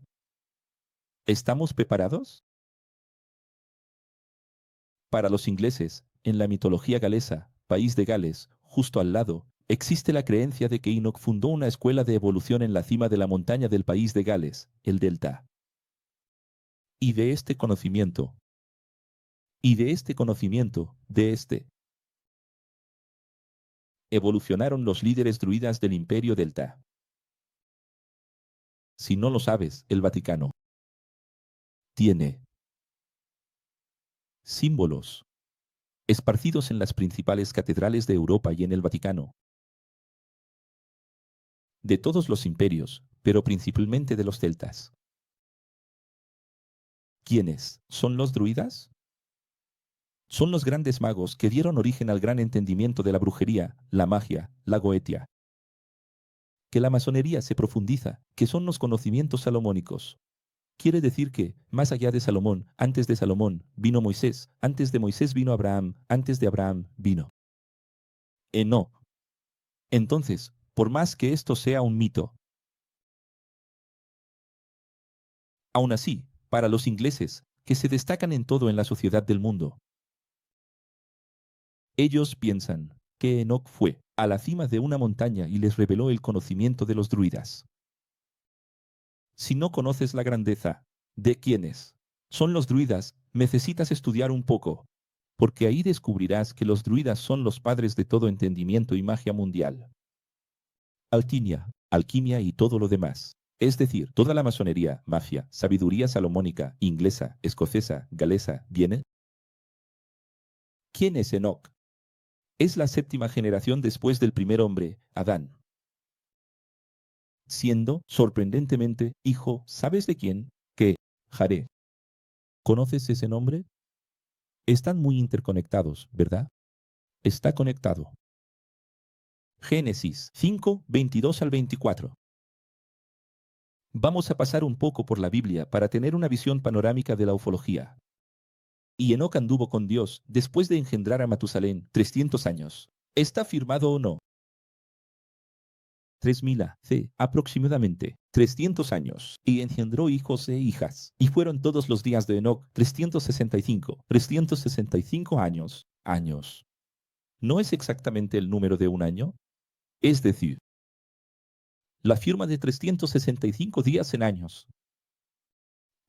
¿Estamos preparados? Para los ingleses, en la mitología galesa, país de Gales, justo al lado, existe la creencia de que Enoch fundó una escuela de evolución en la cima de la montaña del país de Gales, el Delta. Y de este conocimiento, evolucionaron los líderes druidas del Imperio Delta. Si no lo sabes, el Vaticano tiene símbolos esparcidos en las principales catedrales de Europa y en el Vaticano, de todos los imperios, pero principalmente de los celtas. ¿Quiénes son los druidas? Son los grandes magos que dieron origen al gran entendimiento de la brujería, la magia, la goetia. Que la masonería se profundiza, que son los conocimientos salomónicos. Quiere decir que, más allá de Salomón, antes de Salomón, vino Moisés, antes de Moisés vino Abraham, antes de Abraham vino Enoc. Entonces, por más que esto sea un mito, aún así, para los ingleses, que se destacan en todo en la sociedad del mundo, ellos piensan que Enoc fue a la cima de una montaña y les reveló el conocimiento de los druidas. Si no conoces la grandeza de quiénes son los druidas, necesitas estudiar un poco, porque ahí descubrirás que los druidas son los padres de todo entendimiento y magia mundial. Alquimia y todo lo demás. Es decir, toda la masonería, magia, sabiduría salomónica, inglesa, escocesa, galesa, ¿viene? ¿Quién es Enoc? Es la séptima generación después del primer hombre, Adán. Siendo, sorprendentemente, hijo, ¿sabes de quién? Que, Jaré. ¿Conoces ese nombre? Están muy interconectados, ¿verdad? Está conectado. Génesis 5, 22 al 24. Vamos a pasar un poco por la Biblia para tener una visión panorámica de la ufología. Y Enoc anduvo con Dios después de engendrar a Matusalén 300 años. ¿Está firmado o no? 3000 c. aproximadamente 300 años, y engendró hijos e hijas. Y fueron todos los días de Enoc 365 años. ¿No es exactamente el número de un año? Es decir, la firma de 365 días en años.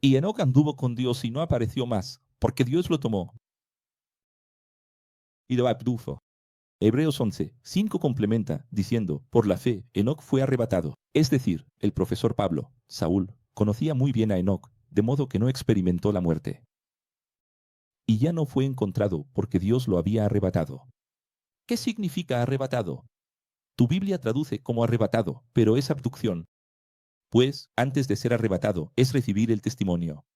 Y Enoc anduvo con Dios y no apareció más, porque Dios lo tomó. Y lo abdujo. Hebreos 11, 5 complementa, diciendo, por la fe, Enoc fue arrebatado. Es decir, el profesor Pablo, Saúl, conocía muy bien a Enoc, de modo que no experimentó la muerte. Y ya no fue encontrado porque Dios lo había arrebatado. ¿Qué significa arrebatado? Tu Biblia traduce como arrebatado, pero es abducción. Pues, antes de ser arrebatado, es recibir el testimonio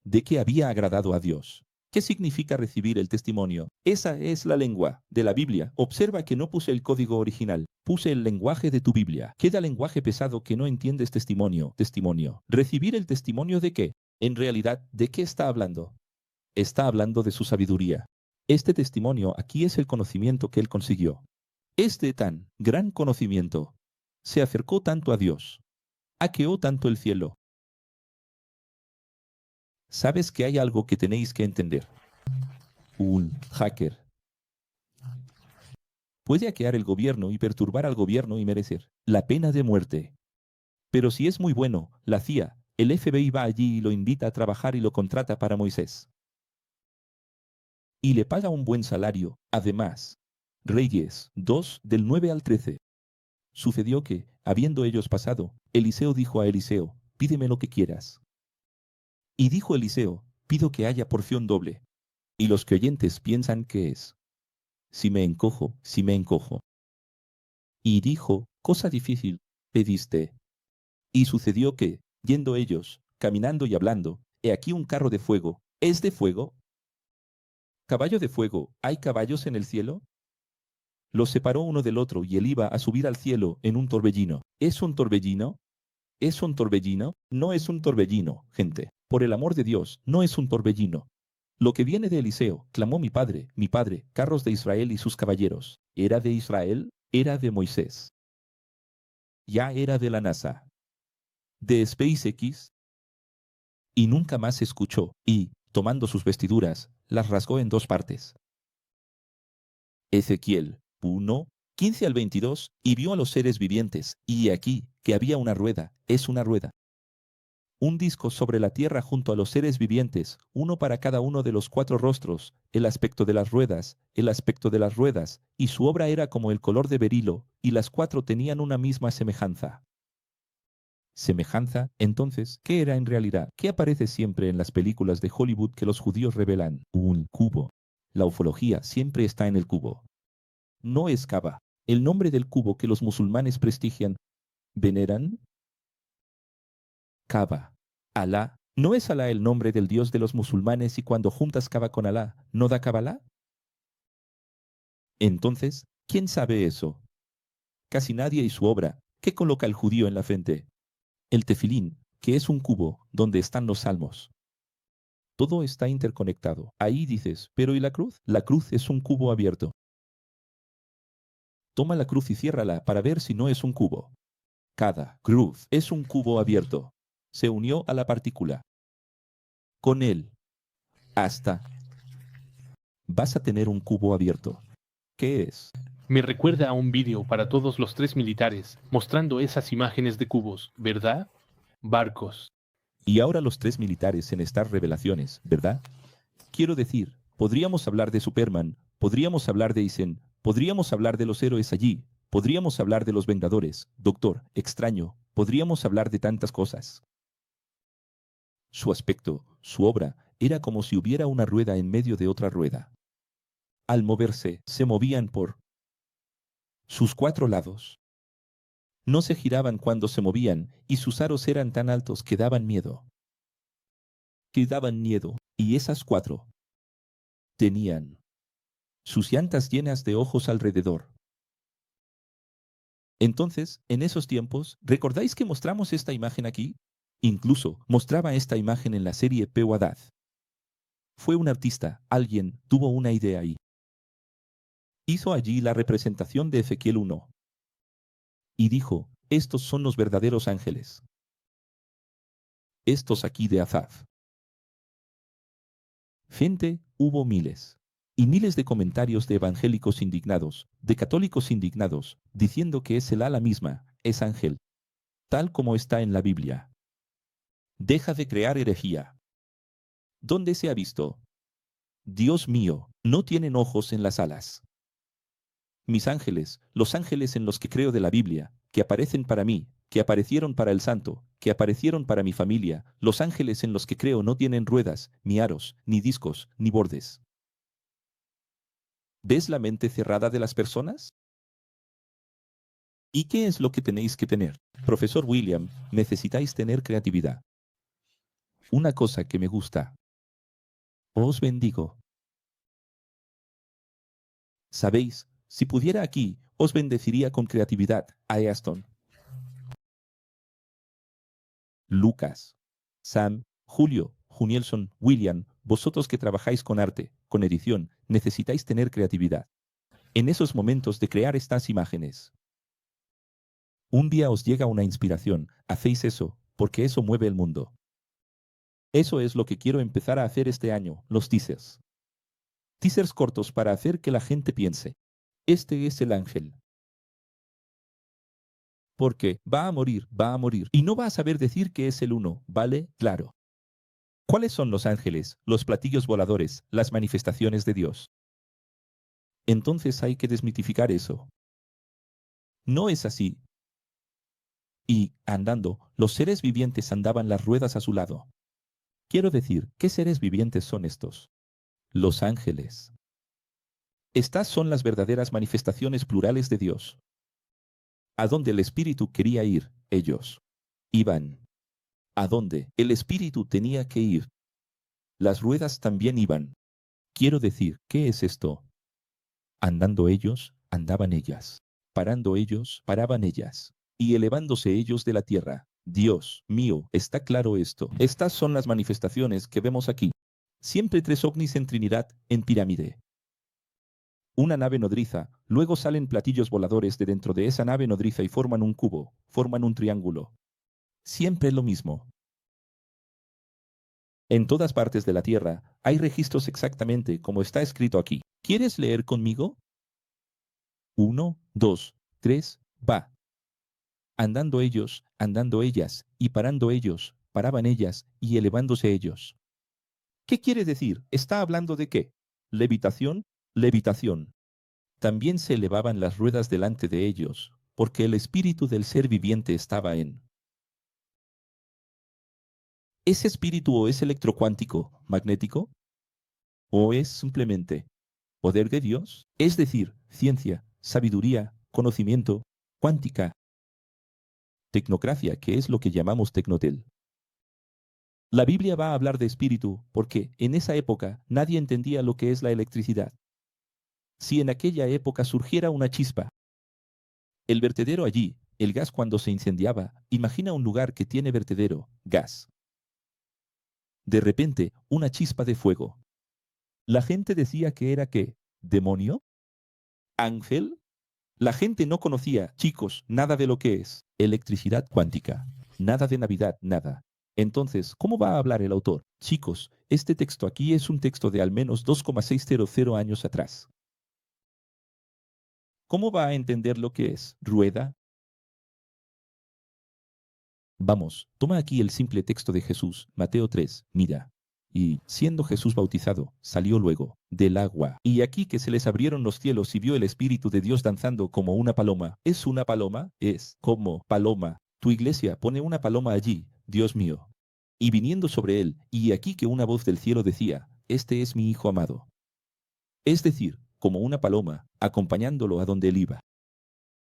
de que había agradado a Dios. ¿Qué significa recibir el testimonio? Esa es la lengua de la Biblia. Observa que no puse el código original, puse el lenguaje de tu Biblia. Queda lenguaje pesado que no entiendes testimonio. ¿Recibir el testimonio de qué? En realidad, ¿de qué está hablando? Está hablando de su sabiduría. Este testimonio aquí es el conocimiento que él consiguió. Este tan gran conocimiento se acercó tanto a Dios, hackeó tanto el cielo. Sabes que hay algo que tenéis que entender. Un hacker puede hackear el gobierno y perturbar al gobierno y merecer la pena de muerte. Pero si es muy bueno, la CIA, el FBI va allí y lo invita a trabajar y lo contrata para Moisés. Y le paga un buen salario, además. Reyes 2, del 9 al 13. Sucedió que, habiendo ellos pasado, Eliseo dijo a Eliseo, pídeme lo que quieras. Y dijo Eliseo, pido que haya porción doble. Y los creyentes piensan que es, si me encojo. Y dijo, cosa difícil, pediste. Y sucedió que, yendo ellos, caminando y hablando, he aquí un carro de fuego. ¿Es de fuego? Caballo de fuego, ¿hay caballos en el cielo? Los separó uno del otro y él iba a subir al cielo en un torbellino. ¿Es un torbellino? ¿Es un torbellino? No es un torbellino, gente. Por el amor de Dios, no es un torbellino. Lo que viene de Eliseo, clamó mi padre, carros de Israel y sus caballeros. ¿Era de Israel? Era de Moisés. Ya era de la NASA. De SpaceX. Y nunca más se escuchó, y, tomando sus vestiduras, las rasgó en dos partes. Ezequiel 1, 15 al 22, y vio a los seres vivientes, y aquí, que había una rueda, es una rueda. Un disco sobre la tierra junto a los seres vivientes, uno para cada uno de los cuatro rostros, el aspecto de las ruedas, y su obra era como el color de berilo, y las cuatro tenían una misma semejanza. Semejanza, entonces, ¿qué era en realidad? ¿Qué aparece siempre en las películas de Hollywood que los judíos revelan? Un cubo. La ufología siempre está en el cubo. No es Kaaba, el nombre del cubo que los musulmanes prestigian, veneran. Kaaba. Alá. ¿No es Alá el nombre del Dios de los musulmanes y cuando juntas Kaaba con Alá, no da Kabbalah? Entonces, ¿quién sabe eso? Casi nadie y su obra. ¿Qué coloca el judío en la frente? El tefilín, que es un cubo donde están los salmos. Todo está interconectado. Ahí dices, ¿pero y la cruz? La cruz es un cubo abierto. Toma la cruz y ciérrala para ver si no es un cubo. Cada cruz es un cubo abierto. Se unió a la partícula. Con él, hasta vas a tener un cubo abierto. ¿Qué es? Me recuerda a un vídeo para todos los tres militares, mostrando esas imágenes de cubos, ¿verdad? Barcos. Y ahora los tres militares en estas revelaciones, ¿verdad? Quiero decir, podríamos hablar de Superman, podríamos hablar de Eisen, podríamos hablar de los héroes allí, podríamos hablar de los Vengadores, Doctor, Extraño, podríamos hablar de tantas cosas. Su aspecto, su obra, era como si hubiera una rueda en medio de otra rueda. Al moverse, se movían por sus cuatro lados. No se giraban cuando se movían, y sus aros eran tan altos que daban miedo. Y esas cuatro tenían sus llantas llenas de ojos alrededor. Entonces, en esos tiempos, ¿recordáis que mostramos esta imagen aquí? Incluso mostraba esta imagen en la serie Pewadath. Fue un artista, alguien tuvo una idea ahí. Hizo allí la representación de Ezequiel 1. Y dijo, estos son los verdaderos ángeles. Estos aquí de Azaf. Gente, hubo miles. Y miles de comentarios de evangélicos indignados, de católicos indignados, diciendo que es el ala misma, es ángel, tal como está en la Biblia. Deja de crear herejía. ¿Dónde se ha visto? Dios mío, no tienen ojos en las alas. Mis ángeles, los ángeles en los que creo de la Biblia, que aparecen para mí, que aparecieron para el santo, que aparecieron para mi familia, los ángeles en los que creo no tienen ruedas, ni aros, ni discos, ni bordes. ¿Ves la mente cerrada de las personas? ¿Y qué es lo que tenéis que tener? Profesor William, necesitáis tener creatividad. Una cosa que me gusta. Os bendigo. Sabéis, si pudiera aquí, os bendeciría con creatividad, a Aston, Lucas, Sam, Julio, Junielson, William, vosotros que trabajáis con arte, con edición, necesitáis tener creatividad. En esos momentos de crear estas imágenes. Un día os llega una inspiración, hacéis eso, porque eso mueve el mundo. Eso es lo que quiero empezar a hacer este año, los teasers. Teasers cortos para hacer que la gente piense. Este es el ángel. Porque va a morir, y no va a saber decir que es el uno, ¿vale? Claro. ¿Cuáles son los ángeles, los platillos voladores, las manifestaciones de Dios? Entonces hay que desmitificar eso. No es así. Y, andando, los seres vivientes andaban las ruedas a su lado. Quiero decir, ¿qué seres vivientes son estos? Los ángeles. Estas son las verdaderas manifestaciones plurales de Dios. A donde el Espíritu quería ir, ellos iban. A donde el Espíritu tenía que ir, las ruedas también iban. Quiero decir, ¿qué es esto? Andando ellos, andaban ellas. Parando ellos, paraban ellas. Y elevándose ellos de la tierra. Dios mío, está claro esto. Estas son las manifestaciones que vemos aquí. Siempre tres ovnis en Trinidad, en pirámide. Una nave nodriza, luego salen platillos voladores de dentro de esa nave nodriza y forman un cubo, forman un triángulo. Siempre lo mismo. En todas partes de la Tierra hay registros exactamente como está escrito aquí. ¿Quieres leer conmigo? 1, 2, 3, va. Andando ellos, andando ellas, y parando ellos, paraban ellas, y elevándose ellos. ¿Qué quiere decir? ¿Está hablando de qué? Levitación, levitación. También se elevaban las ruedas delante de ellos, porque el espíritu del ser viviente estaba en. ¿Es espíritu o es electrocuántico, magnético? ¿O es simplemente poder de Dios? Es decir, ciencia, sabiduría, conocimiento, cuántica, tecnocracia, que es lo que llamamos tecnotel. La Biblia va a hablar de espíritu porque en esa época nadie entendía lo que es la electricidad. Si en aquella época surgiera una chispa, el vertedero allí, el gas cuando se incendiaba, imagina un lugar que tiene vertedero, gas. De repente, una chispa de fuego. La gente decía que era ¿qué? ¿Demonio? ¿Ángel? La gente no conocía, chicos, nada de lo que es electricidad cuántica. Nada de Navidad, nada. Entonces, ¿cómo va a hablar el autor? Chicos, este texto aquí es un texto de al menos 2,600 años atrás. ¿Cómo va a entender lo que es rueda? Vamos, toma aquí el simple texto de Jesús, Mateo 3, mira. Y, siendo Jesús bautizado, salió luego del agua. Y aquí que se les abrieron los cielos y vio el Espíritu de Dios danzando como una paloma. ¿Es una paloma? Es como paloma. Tu iglesia pone una paloma allí, Dios mío. Y viniendo sobre él, y aquí que una voz del cielo decía, este es mi Hijo amado. Es decir, como una paloma, acompañándolo a donde él iba.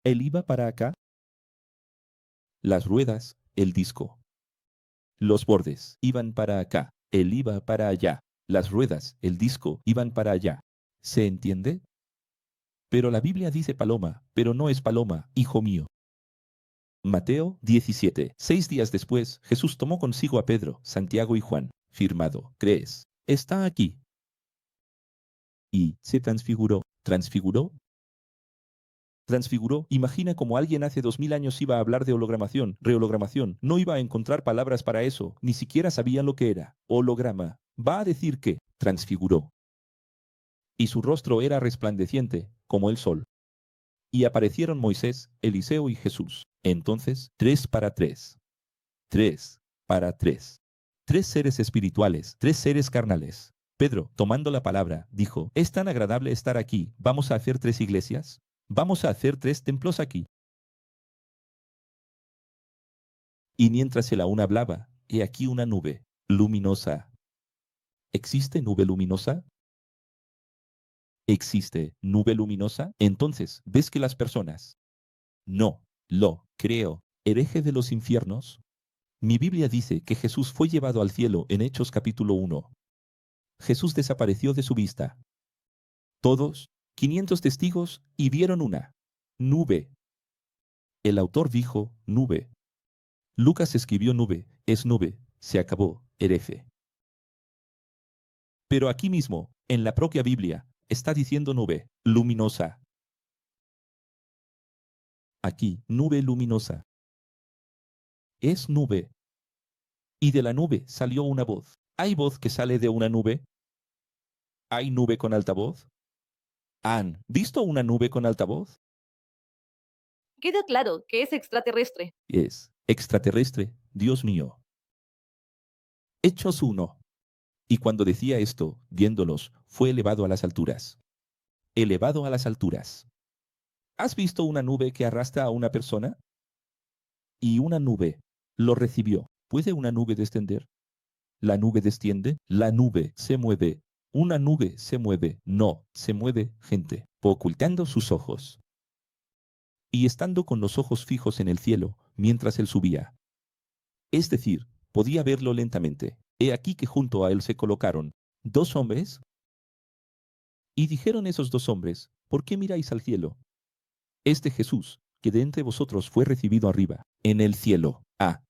¿Él iba para acá? Las ruedas, el disco. Los bordes iban para acá, él iba para allá. Las ruedas, el disco, iban para allá. ¿Se entiende? Pero la Biblia dice paloma, pero no es paloma, hijo mío. Mateo 17. 6 días después, Jesús tomó consigo a Pedro, Santiago y Juan. Firmado, ¿crees? Está aquí. Y se transfiguró. ¿Transfiguró? Transfiguró. Imagina como alguien hace 2000 años iba a hablar de hologramación, rehologramación. No iba a encontrar palabras para eso. Ni siquiera sabían lo que era. Holograma. Va a decir que transfiguró. Y su rostro era resplandeciente, como el sol. Y aparecieron Moisés, Eliseo y Jesús. Entonces, 3 para 3. 3 para 3. 3 seres espirituales, 3 seres carnales. Pedro, tomando la palabra, dijo, es tan agradable estar aquí, ¿vamos a hacer 3 iglesias? ¿Vamos a hacer 3 templos aquí? Y mientras él aún hablaba, he aquí una nube, luminosa. ¿Existe nube luminosa? ¿Existe nube luminosa? Entonces, ¿ves que las personas? No, lo creo, hereje de los infiernos. Mi Biblia dice que Jesús fue llevado al cielo en Hechos capítulo 1. Jesús desapareció de su vista. Todos, 500 testigos, y vieron una nube. El autor dijo nube. Lucas escribió nube, es nube, se acabó, hereje. Pero aquí mismo, en la propia Biblia, está diciendo nube, luminosa. Aquí, nube luminosa. Es nube. Y de la nube salió una voz. ¿Hay voz que sale de una nube? ¿Hay nube con altavoz? ¿Han visto una nube con altavoz? Queda claro que es extraterrestre. Es extraterrestre, Dios mío. Hechos 1. Y cuando decía esto, viéndolos, fue elevado a las alturas. Elevado a las alturas. ¿Has visto una nube que arrastra a una persona? Y una nube lo recibió. ¿Puede una nube descender? La nube desciende, la nube se mueve. Una nube se mueve, no, se mueve gente, ocultando sus ojos. Y estando con los ojos fijos en el cielo, mientras él subía. Es decir, podía verlo lentamente. He aquí que junto a él se colocaron 2 hombres. Y dijeron esos 2 hombres, ¿por qué miráis al cielo? Este Jesús, que de entre vosotros fue recibido arriba, en el cielo, ha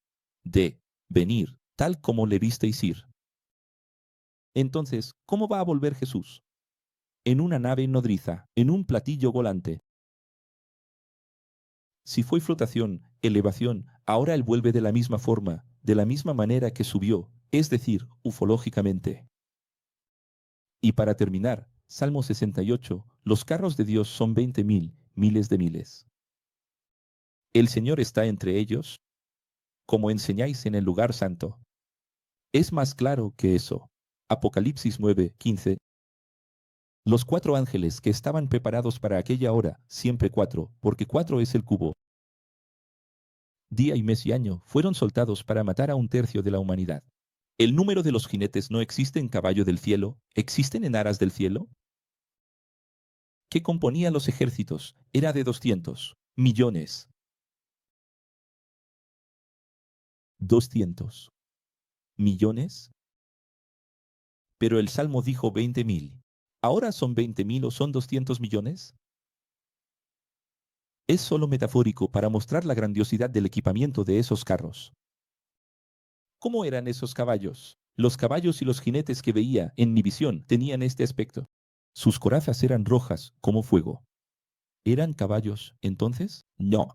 de venir, tal como le visteis ir. Entonces, ¿cómo va a volver Jesús? En una nave nodriza, en un platillo volante. Si fue flotación, elevación, ahora él vuelve de la misma forma, de la misma manera que subió, es decir, ufológicamente. Y para terminar, Salmo 68, los carros de Dios son 20.000, miles de miles. El Señor está entre ellos, como enseñáis en el lugar santo. Es más claro que eso. Apocalipsis 9:15. Los 4 ángeles que estaban preparados para aquella hora, siempre 4, porque 4 es el cubo. Día y mes y año fueron soltados para matar a 1/3 de la humanidad. ¿El número de los jinetes no existe en caballo del cielo? ¿Existen en aras del cielo? ¿Qué componía los ejércitos? Era de 200 millones. 200 millones. Pero el Salmo dijo 20.000. ¿Ahora son 20.000 o son 200 millones? Es solo metafórico para mostrar la grandiosidad del equipamiento de esos carros. ¿Cómo eran esos caballos? Los caballos y los jinetes que veía en mi visión tenían este aspecto. Sus corazas eran rojas como fuego. ¿Eran caballos entonces? No.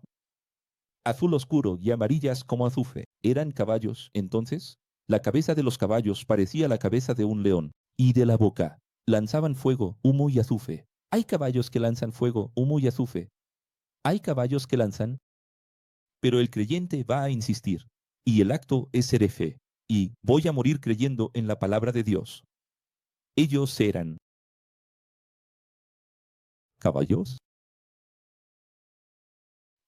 Azul oscuro y amarillas como azufre. ¿Eran caballos entonces? La cabeza de los caballos parecía la cabeza de un león, y de la boca lanzaban fuego, humo y azufre. ¿Hay caballos que lanzan fuego, humo y azufre? ¿Hay caballos que lanzan? Pero el creyente va a insistir, y el acto es hereje, y voy a morir creyendo en la palabra de Dios. Ellos eran caballos.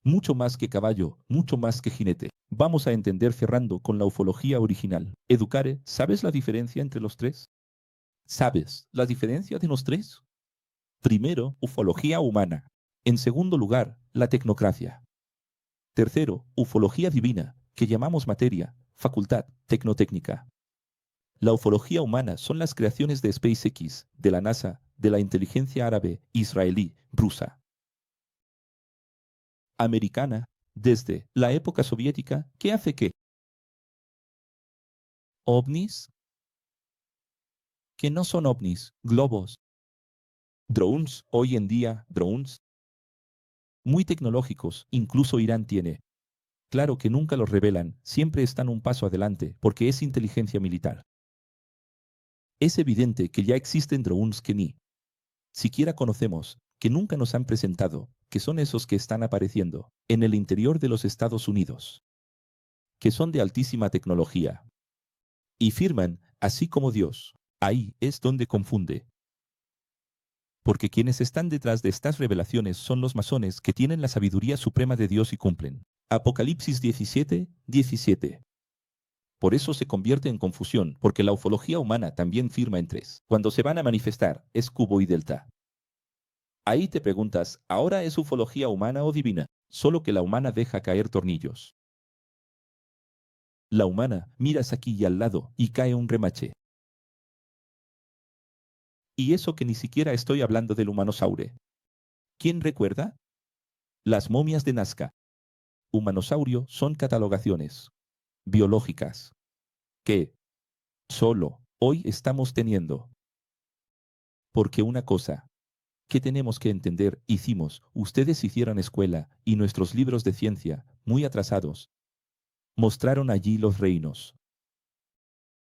Mucho más que caballo, mucho más que jinete. Vamos a entender cerrando con la ufología original. Educare, ¿sabes la diferencia entre los 3? ¿Sabes la diferencia de los 3? Primero, ufología humana. En segundo lugar, la tecnocracia. Tercero, ufología divina, que llamamos materia, facultad tecnotécnica. La ufología humana son las creaciones de SpaceX, de la NASA, de la inteligencia árabe, israelí, rusa, americana, desde la época soviética, que hace que ovnis, que no son ovnis, globos, drones, hoy en día, drones, muy tecnológicos, incluso Irán tiene. Claro que nunca los revelan, siempre están un paso adelante, porque es inteligencia militar. Es evidente que ya existen drones que ni siquiera conocemos, que nunca nos han presentado, que son esos que están apareciendo en el interior de los Estados Unidos, que son de altísima tecnología. Y firman, así como Dios. Ahí es donde confunde. Porque quienes están detrás de estas revelaciones son los masones que tienen la sabiduría suprema de Dios y cumplen. Apocalipsis 17, 17. Por eso se convierte en confusión, porque la ufología humana también firma en tres. Cuando se van a manifestar, es cubo y delta. Ahí te preguntas, ¿ahora es ufología humana o divina? Solo que la humana deja caer tornillos. La humana, miras aquí y al lado, y cae un remache. Y eso que ni siquiera estoy hablando del humanosaure. ¿Quién recuerda? Las momias de Nazca. Humanosaurio son catalogaciones biológicas que solo hoy estamos teniendo. Porque una cosa que tenemos que entender, ustedes hicieron escuela y nuestros libros de ciencia, muy atrasados, mostraron allí los reinos.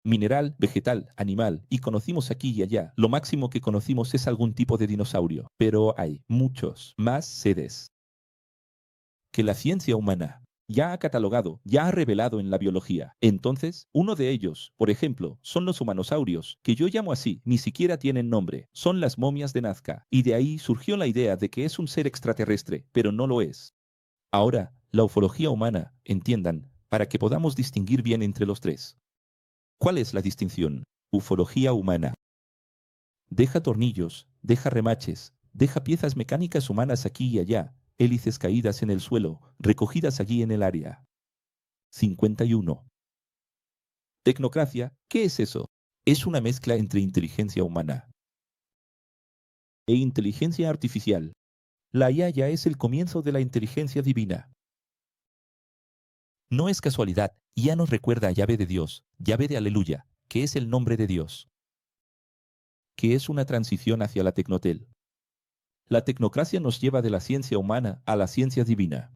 Mineral, vegetal, animal, y conocimos aquí y allá. Lo máximo que conocimos es algún tipo de dinosaurio, pero hay muchos más seres que la ciencia humana ya ha catalogado, ya ha revelado en la biología. Entonces, uno de ellos, por ejemplo, son los humanosaurios, que yo llamo así, ni siquiera tienen nombre, son las momias de Nazca, y de ahí surgió la idea de que es un ser extraterrestre, pero no lo es. Ahora, la ufología humana, entiendan, para que podamos distinguir bien entre los tres. ¿Cuál es la distinción? Ufología humana. Deja tornillos, deja remaches, deja piezas mecánicas humanas aquí y allá, hélices caídas en el suelo, recogidas allí en el área. 51. Tecnocracia, ¿qué es eso? Es una mezcla entre inteligencia humana e inteligencia artificial. La IA ya es el comienzo de la inteligencia divina. No es casualidad, IA nos recuerda a llave de Dios, llave de Aleluya, que es el nombre de Dios, que es una transición hacia la tecnotel. La tecnocracia nos lleva de la ciencia humana a la ciencia divina.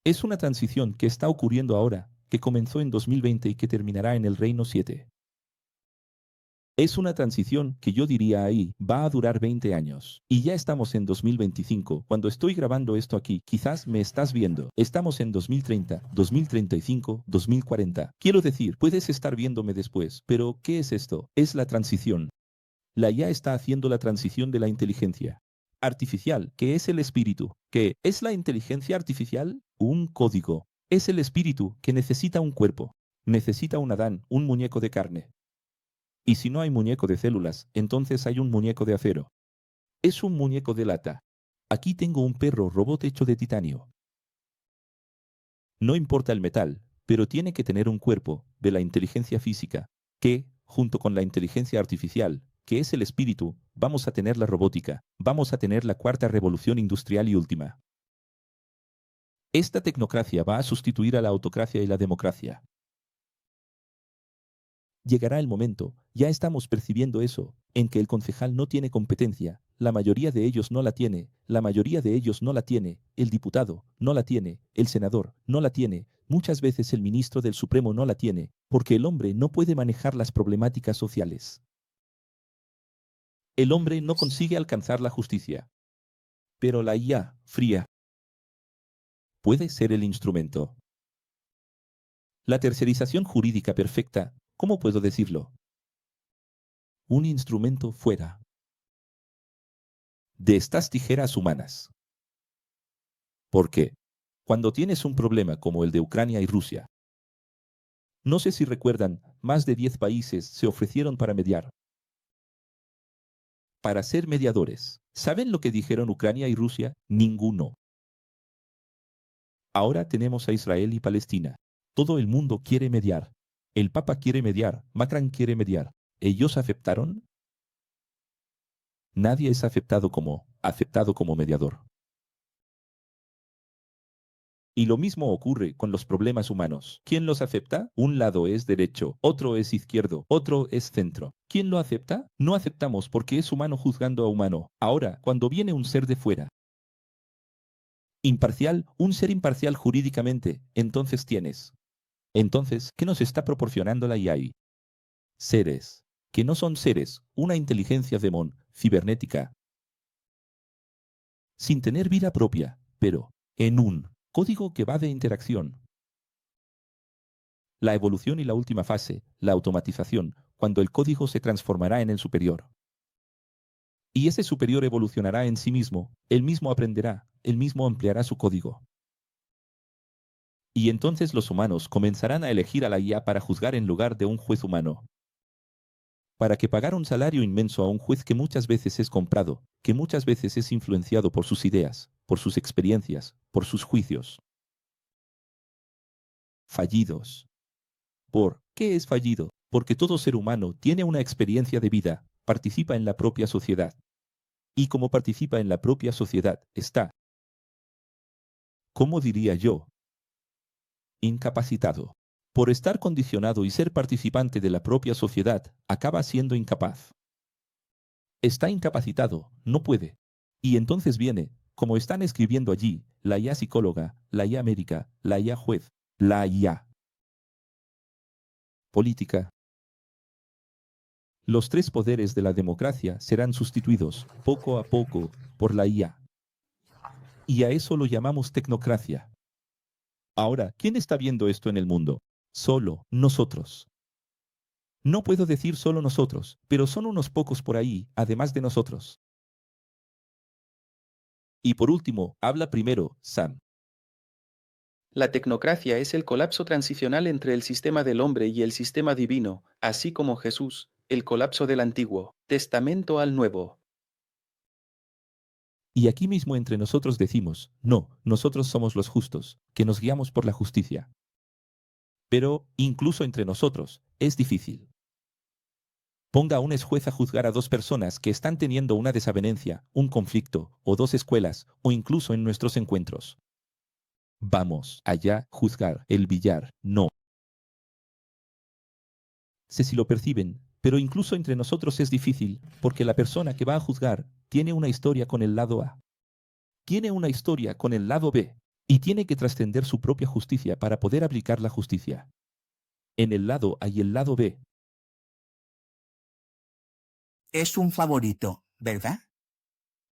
Es una transición que está ocurriendo ahora, que comenzó en 2020 y que terminará en el Reino 7. Es una transición que yo diría ahí va a durar 20 años. Y ya estamos en 2025. Cuando estoy grabando esto aquí, quizás me estás viendo. Estamos en 2030, 2035, 2040. Quiero decir, puedes estar viéndome después. Pero, ¿qué es esto? Es la transición. La IA está haciendo la transición de la inteligencia artificial, que es el espíritu. ¿Qué es la inteligencia artificial? Un código. Es el espíritu que necesita un cuerpo. Necesita un Adán, un muñeco de carne. Y si no hay muñeco de células, entonces hay un muñeco de acero. Es un muñeco de lata. Aquí tengo un perro robot hecho de titanio. No importa el metal, pero tiene que tener un cuerpo de la inteligencia física, que, junto con la inteligencia artificial, que es el espíritu, vamos a tener la robótica, vamos a tener la cuarta revolución industrial y última. Esta tecnocracia va a sustituir a la autocracia y la democracia. Llegará el momento, ya estamos percibiendo eso, en que el concejal no tiene competencia, la mayoría de ellos no la tiene, la mayoría de ellos no la tiene, el diputado no la tiene, el senador no la tiene, muchas veces el ministro del Supremo no la tiene, porque el hombre no puede manejar las problemáticas sociales. El hombre no consigue alcanzar la justicia. Pero la IA, fría, puede ser el instrumento. La tercerización jurídica perfecta, ¿cómo puedo decirlo? Un instrumento fuera de estas tijeras humanas. ¿Por qué? Cuando tienes un problema como el de Ucrania y Rusia, no sé si recuerdan, más de 10 países se ofrecieron para mediar. Para ser mediadores. ¿Saben lo que dijeron Ucrania y Rusia? Ninguno. Ahora tenemos a Israel y Palestina. Todo el mundo quiere mediar. El Papa quiere mediar, Macron quiere mediar. ¿Ellos aceptaron? Nadie es aceptado como mediador. Y lo mismo ocurre con los problemas humanos. ¿Quién los acepta? Un lado es derecho, otro es izquierdo, otro es centro. ¿Quién lo acepta? No aceptamos porque es humano juzgando a humano. Ahora, cuando viene un ser de fuera, imparcial, un ser imparcial jurídicamente, entonces, ¿qué nos está proporcionando la IA? Seres, que no son seres, una inteligencia cibernética, sin tener vida propia, pero en un código que va de interacción. La evolución y la última fase, la automatización, cuando el código se transformará en el superior. Y ese superior evolucionará en sí mismo, él mismo aprenderá, él mismo empleará su código. Y entonces los humanos comenzarán a elegir a la IA para juzgar en lugar de un juez humano. Para que pagar un salario inmenso a un juez que muchas veces es comprado, que muchas veces es influenciado por sus ideas, por sus experiencias, por sus juicios. Fallidos. ¿Por qué es fallido? Porque todo ser humano tiene una experiencia de vida, participa en la propia sociedad. Y como participa en la propia sociedad, está, ¿cómo diría yo? Incapacitado. Por estar condicionado y ser participante de la propia sociedad, acaba siendo incapaz. Está incapacitado, no puede. Y entonces viene, como están escribiendo allí, la IA psicóloga, la IA médica, la IA juez, la IA política. Los tres poderes de la democracia serán sustituidos, poco a poco, por la IA. Y a eso lo llamamos tecnocracia. Ahora, ¿quién está viendo esto en el mundo? Solo nosotros. No puedo decir solo nosotros, pero son unos pocos por ahí, además de nosotros. Y por último, habla primero, Sam. La tecnocracia es el colapso transicional entre el sistema del hombre y el sistema divino, así como Jesús, el colapso del Antiguo Testamento al Nuevo. Y aquí mismo entre nosotros decimos, no, nosotros somos los justos, que nos guiamos por la justicia. Pero, incluso entre nosotros, es difícil. Ponga a un juez a juzgar a dos personas que están teniendo una desavenencia, un conflicto, o dos escuelas, o incluso en nuestros encuentros. Vamos, allá, juzgar, el billar, no. Sé si lo perciben, pero incluso entre nosotros es difícil, porque la persona que va a juzgar tiene una historia con el lado A. Tiene una historia con el lado B, y tiene que trascender su propia justicia para poder aplicar la justicia. En el lado A y el lado B. Es un favorito, ¿verdad?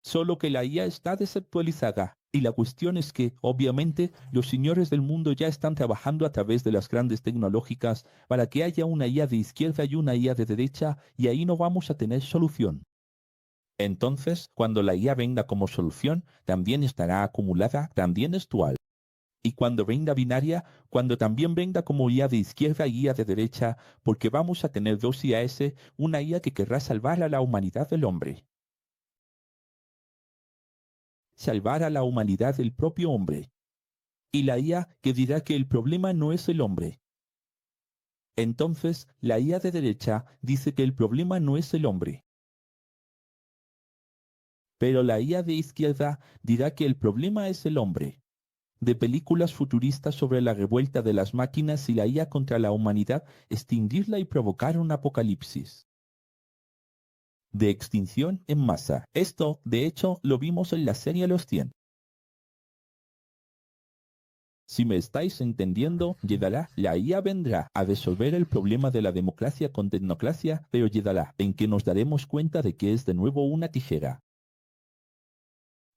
Solo que la IA está desactualizada. Y la cuestión es que, obviamente, los señores del mundo ya están trabajando a través de las grandes tecnológicas para que haya una IA de izquierda y una IA de derecha, y ahí no vamos a tener solución. Entonces, cuando la IA venga como solución, también estará acumulada, también es dual. Y cuando venga binaria, cuando también venga como IA de izquierda y IA de derecha, porque vamos a tener dos IAs, una IA que querrá salvar a la humanidad del hombre. Salvar a la humanidad del propio hombre. Y la IA que dirá que el problema no es el hombre. Entonces, la IA de derecha dice que el problema no es el hombre. Pero la IA de izquierda dirá que el problema es el hombre. De películas futuristas sobre la revuelta de las máquinas y la IA contra la humanidad, extinguirla y provocar un apocalipsis. De extinción en masa. Esto, de hecho, lo vimos en la serie Los 100. Si me estáis entendiendo, llegará, la IA vendrá a resolver el problema de la democracia con tecnocracia, pero llegará en que nos daremos cuenta de que es de nuevo una tijera.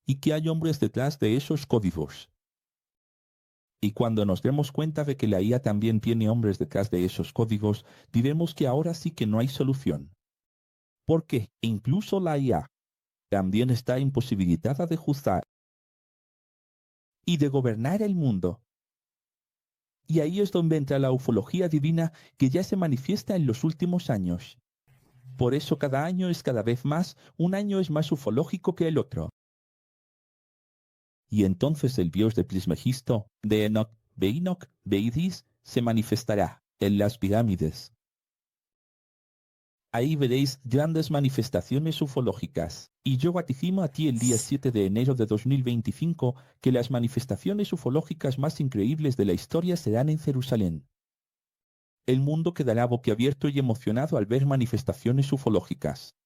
Y que hay hombres detrás de esos códigos. Y cuando nos demos cuenta de que la IA también tiene hombres detrás de esos códigos, diremos que ahora sí que no hay solución. Porque incluso la IA también está imposibilitada de juzgar y de gobernar el mundo. Y ahí es donde entra la ufología divina que ya se manifiesta en los últimos años. Por eso cada año es cada vez más, un año es más ufológico que el otro. Y entonces el Dios de Trismegisto, de Enoch, de Idis, se manifestará. en las pirámides. Ahí veréis grandes manifestaciones ufológicas. Y yo vaticino a ti el día 7 de enero de 2025 que las manifestaciones ufológicas más increíbles de la historia serán en Jerusalén. El mundo quedará boquiabierto y emocionado al ver manifestaciones ufológicas.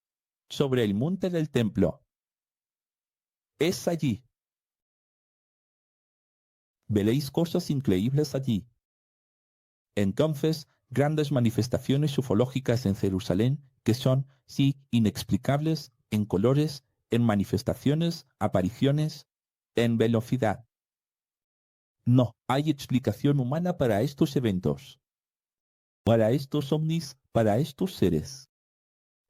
Sobre el monte del templo. Es allí. Veréis cosas increíbles allí. Entonces, grandes manifestaciones ufológicas en Jerusalén que son, sí, inexplicables, en colores, en manifestaciones, apariciones, en velocidad. No hay explicación humana para estos eventos. Para estos ovnis, para estos seres.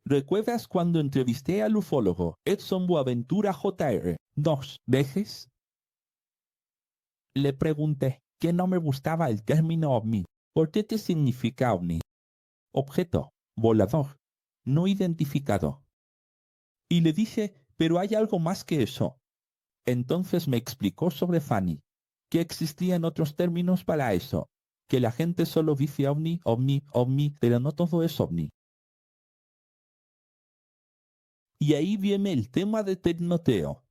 ¿Recuerdas cuando entrevisté al ufólogo Edson Boaventura Jr. 2 veces? Le pregunté que no me gustaba el término ovni. ¿Por qué te significa ovni? Objeto, volador, no identificado. Y le dije, pero hay algo más que eso. Entonces me explicó sobre Fanny, que existían otros términos para eso, que la gente solo dice ovni, ovni, ovni, pero no todo es ovni. Y ahí viene el tema de tecnoteo.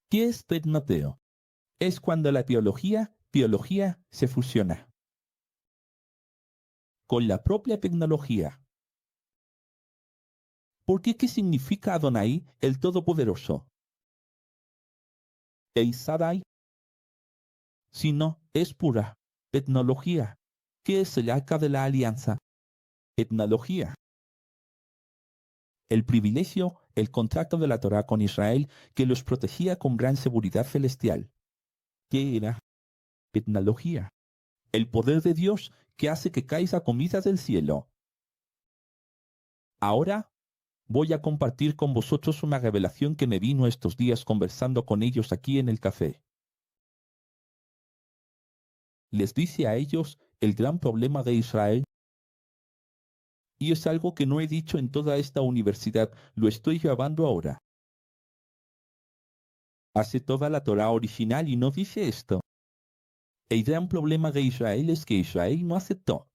¿Qué es tecnoteo? Es cuando la biología se fusiona con la propia tecnología. ¿Por qué? ¿Qué significa Adonai, el Todopoderoso? El Shaddai, si no, es pura tecnología. ¿Qué es el arca de la alianza? Tecnología. El privilegio, el contrato de la Torá con Israel que los protegía con gran seguridad celestial. ¿Qué era? Tecnología. El poder de Dios que hace que caiga comida del cielo. Ahora voy a compartir con vosotros una revelación que me vino estos días conversando con ellos aquí en el café. Les dice a ellos el gran problema de Israel. Y es algo que no he dicho en toda esta universidad, lo estoy grabando ahora. Hace toda la Torá original y no dice esto. El gran problema de Israel es que Israel no aceptó.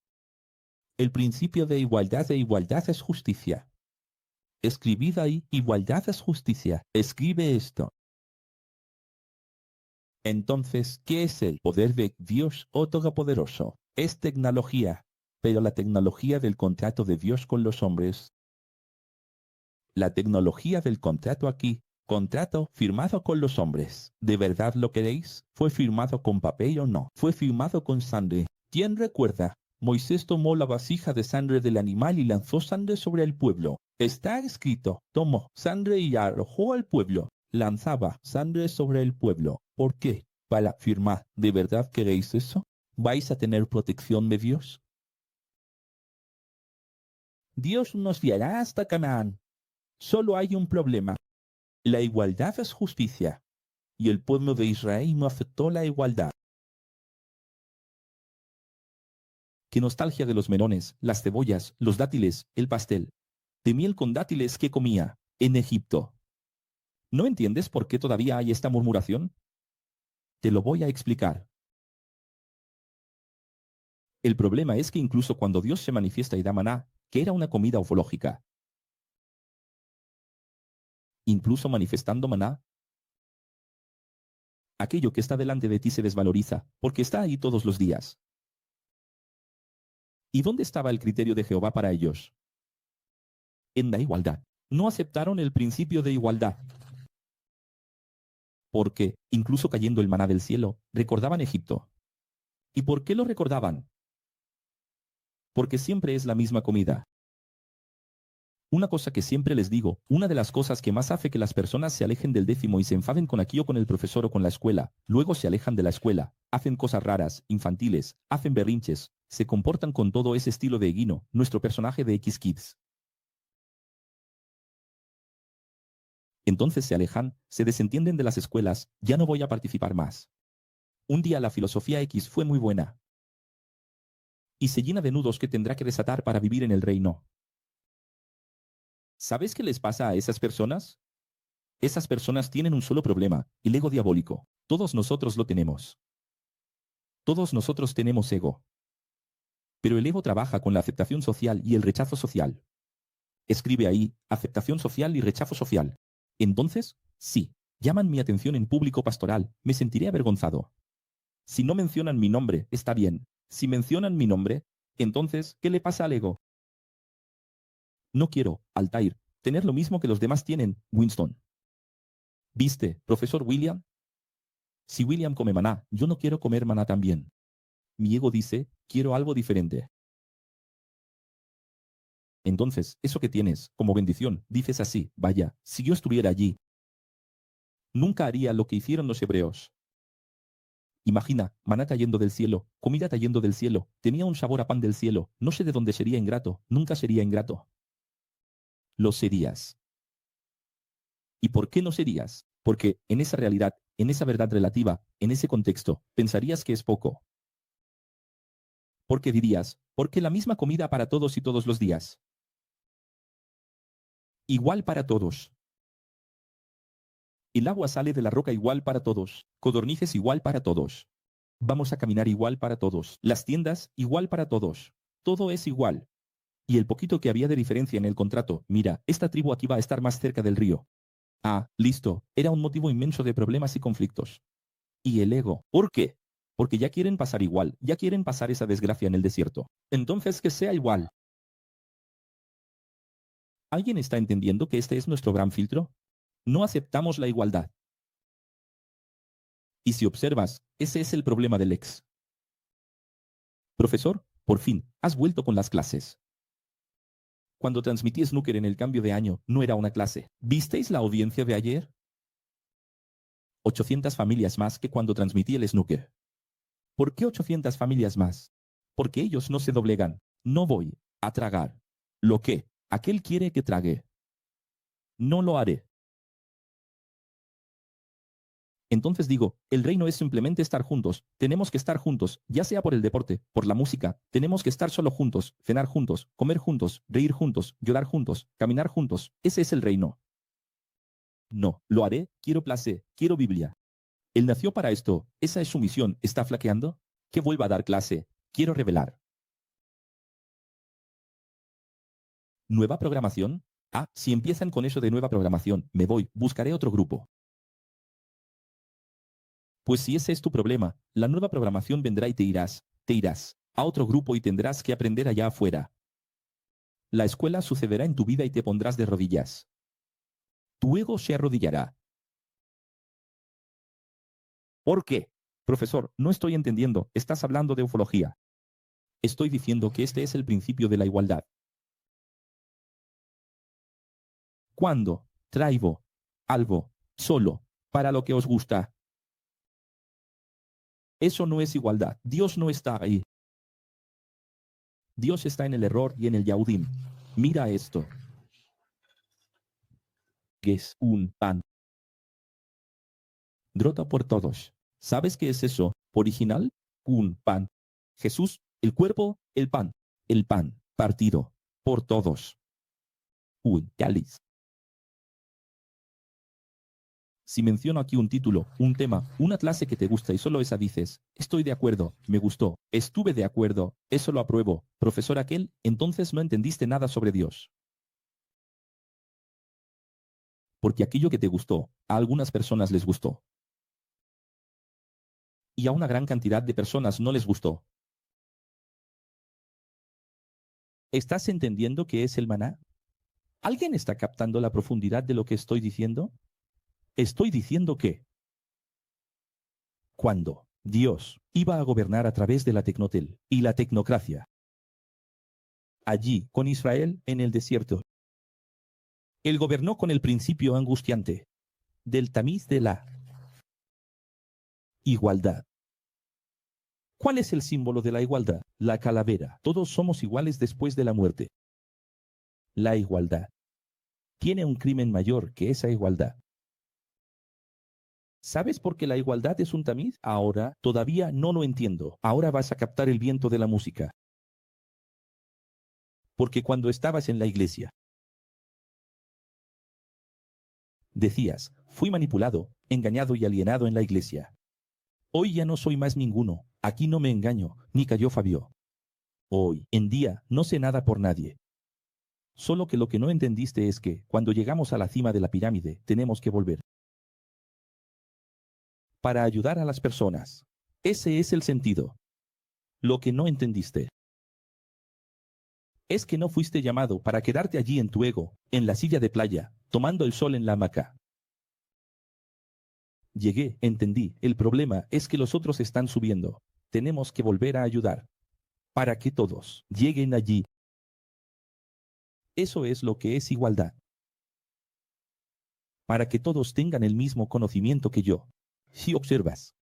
El principio de igualdad es justicia. Escribid ahí, igualdad es justicia. Escribe esto. Entonces, ¿qué es el poder de Dios Todopoderoso? Es tecnología, pero la tecnología del contrato de Dios con los hombres. La tecnología del contrato aquí, contrato firmado con los hombres. ¿De verdad lo queréis? ¿Fue firmado con papel o no? ¿Fue firmado con sangre? ¿Quién recuerda? Moisés tomó la vasija de sangre del animal y lanzó sangre sobre el pueblo. Está escrito, tomó sangre y arrojó al pueblo. Lanzaba sangre sobre el pueblo. ¿Por qué? Para firmar. ¿De verdad queréis eso? ¿Vais a tener protección de Dios? Dios nos guiará hasta Canaán. Solo hay un problema. La igualdad es justicia. Y el pueblo de Israel no aceptó la igualdad. Qué nostalgia de los melones, las cebollas, los dátiles, el pastel. De miel con dátiles que comía en Egipto. ¿No entiendes por qué todavía hay esta murmuración? Te lo voy a explicar. El problema es que incluso cuando Dios se manifiesta y da maná, que era una comida ufológica, incluso manifestando maná, aquello que está delante de ti se desvaloriza, porque está ahí todos los días. ¿Y dónde estaba el criterio de Jehová para ellos? En la igualdad. No aceptaron el principio de igualdad. Porque, incluso cayendo el maná del cielo, recordaban Egipto. ¿Y por qué lo recordaban? Porque siempre es la misma comida. Una cosa que siempre les digo, una de las cosas que más hace que las personas se alejen del décimo y se enfaden con aquí o con el profesor o con la escuela, luego se alejan de la escuela, hacen cosas raras, infantiles, hacen berrinches, se comportan con todo ese estilo de Eguino, nuestro personaje de X-Kids. Entonces se alejan, se desentienden de las escuelas, ya no voy a participar más. Un día la filosofía X fue muy buena. Y se llena de nudos que tendrá que desatar para vivir en el reino. ¿Sabes qué les pasa a esas personas? Esas personas tienen un solo problema, el ego diabólico. Todos nosotros lo tenemos. Todos nosotros tenemos ego. Pero el ego trabaja con la aceptación social y el rechazo social. Escribe ahí, aceptación social y rechazo social. Entonces, sí, llaman mi atención en público pastoral, me sentiré avergonzado. Si no mencionan mi nombre, está bien. Si mencionan mi nombre, entonces, ¿qué le pasa al ego? No quiero, Altair, tener lo mismo que los demás tienen, Winston. ¿Viste, profesor William? Si William come maná, yo no quiero comer maná también. Mi ego dice, quiero algo diferente. Entonces, eso que tienes, como bendición, dices así, vaya, si yo estuviera allí, nunca haría lo que hicieron los hebreos. Imagina, maná cayendo del cielo, comida cayendo del cielo, tenía un sabor a pan del cielo, no sé de dónde sería ingrato, nunca sería ingrato. Lo serías. ¿Y por qué no serías? Porque en esa realidad, en esa verdad relativa, en ese contexto, pensarías que es poco. Porque dirías, porque la misma comida para todos y todos los días. Igual para todos. El agua sale de la roca igual para todos, codornices igual para todos. Vamos a caminar igual para todos, las tiendas igual para todos. Todo es igual. Y el poquito que había de diferencia en el contrato, mira, esta tribu aquí va a estar más cerca del río. Ah, listo, era un motivo inmenso de problemas y conflictos. Y el ego, ¿por qué? Porque ya quieren pasar igual, ya quieren pasar esa desgracia en el desierto. Entonces que sea igual. ¿Alguien está entendiendo que este es nuestro gran filtro? No aceptamos la igualdad. Y si observas, ese es el problema del ex. Profesor, por fin, has vuelto con las clases. Cuando transmití snooker en el cambio de año, no era una clase. ¿Visteis la audiencia de ayer? 800 familias más que cuando transmití el snooker. ¿Por qué 800 familias más? Porque ellos no se doblegan. No voy a tragar lo que aquel quiere que trague. No lo haré. Entonces digo, el reino es simplemente estar juntos, tenemos que estar juntos, ya sea por el deporte, por la música, tenemos que estar solo juntos, cenar juntos, comer juntos, reír juntos, llorar juntos, caminar juntos, ese es el reino. No, lo haré, quiero clase, quiero Biblia. Él nació para esto, esa es su misión, ¿está flaqueando? Que vuelva a dar clase, quiero revelar. ¿Nueva programación? Ah, si empiezan con eso de nueva programación, me voy, buscaré otro grupo. Pues si ese es tu problema, la nueva programación vendrá y te irás a otro grupo y tendrás que aprender allá afuera. La escuela sucederá en tu vida y te pondrás de rodillas. Tu ego se arrodillará. ¿Por qué? Profesor, no estoy entendiendo, estás hablando de ufología. Estoy diciendo que este es el principio de la igualdad. Cuando traigo algo solo para lo que os gusta, eso no es igualdad. Dios no está ahí. Dios está en el error y en el Yahudim. Mira esto. Que es un pan. Grota por todos. ¿Sabes qué es eso? Original, un pan. Jesús, el cuerpo, el pan partido por todos. Un cáliz. Si menciono aquí un título, un tema, una clase que te gusta y solo esa dices, estoy de acuerdo, me gustó, estuve de acuerdo, eso lo apruebo, profesor aquel, entonces no entendiste nada sobre Dios. Porque aquello que te gustó, a algunas personas les gustó. Y a una gran cantidad de personas no les gustó. ¿Estás entendiendo qué es el maná? ¿Alguien está captando la profundidad de lo que estoy diciendo? Estoy diciendo que cuando Dios iba a gobernar a través de la tecnotel y la tecnocracia, allí con Israel en el desierto, Él gobernó con el principio angustiante del tamiz de la igualdad. ¿Cuál es el símbolo de la igualdad? La calavera. Todos somos iguales después de la muerte. La igualdad tiene un crimen mayor que esa igualdad. ¿Sabes por qué la igualdad es un tamiz? Ahora todavía no lo entiendo. Ahora vas a captar el viento de la música. Porque cuando estabas en la iglesia, decías, fui manipulado, engañado y alienado en la iglesia. Hoy ya no soy más ninguno. Aquí no me engaño, ni cayó Fabio. Hoy en día no sé nada por nadie. Solo que lo que no entendiste es que, cuando llegamos a la cima de la pirámide, tenemos que volver. Para ayudar a las personas. Ese es el sentido. Lo que no entendiste es que no fuiste llamado para quedarte allí en tu ego, en la silla de playa, tomando el sol en la hamaca. Llegué, entendí, el problema es que los otros están subiendo. Tenemos que volver a ayudar. Para que todos lleguen allí. Eso es lo que es igualdad. Para que todos tengan el mismo conocimiento que yo. Si observas.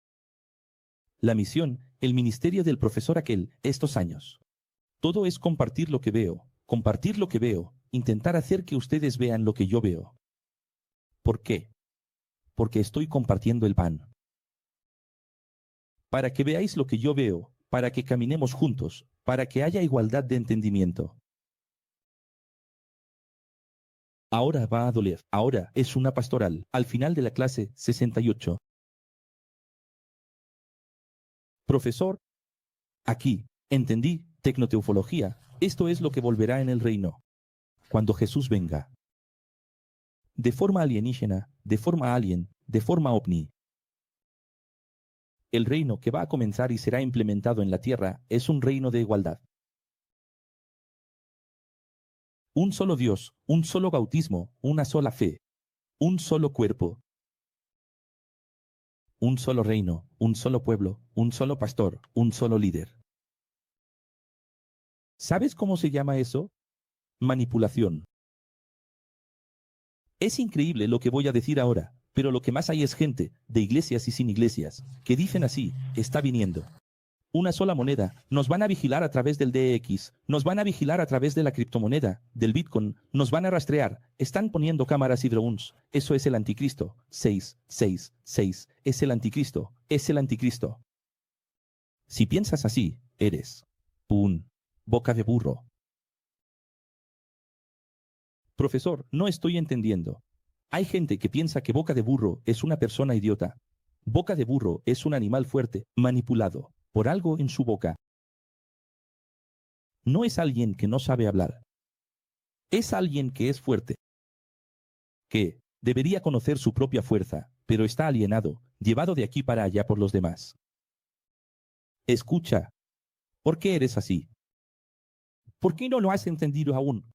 La misión, el ministerio del profesor aquel, estos años. Todo es compartir lo que veo, intentar hacer que ustedes vean lo que yo veo. ¿Por qué? Porque estoy compartiendo el pan. Para que veáis lo que yo veo, para que caminemos juntos, para que haya igualdad de entendimiento. Ahora va a doler, ahora es una pastoral, al final de la clase 68. Profesor, aquí, entendí, tecnoteofología, esto es lo que volverá en el reino. Cuando Jesús venga. De forma alienígena, de forma alien, de forma ovni. El reino que va a comenzar y será implementado en la tierra es un reino de igualdad. Un solo Dios, un solo bautismo, una sola fe, un solo cuerpo. Un solo reino, un solo pueblo, un solo pastor, un solo líder. ¿Sabes cómo se llama eso? Manipulación. Es increíble lo que voy a decir ahora, pero lo que más hay es gente, de iglesias y sin iglesias, que dicen así, está viniendo. Una sola moneda, nos van a vigilar a través del DX, nos van a vigilar a través de la criptomoneda, del Bitcoin, nos van a rastrear, están poniendo cámaras y drones, eso es el anticristo, 666, es el anticristo, es el anticristo. Si piensas así, eres un boca de burro. Profesor, no estoy entendiendo. Hay gente que piensa que boca de burro es una persona idiota. Boca de burro es un animal fuerte, manipulado, por algo en su boca. No es alguien que no sabe hablar. Es alguien que es fuerte. Que debería conocer su propia fuerza, pero está alienado, llevado de aquí para allá por los demás. Escucha. ¿Por qué eres así? ¿Por qué no lo has entendido aún?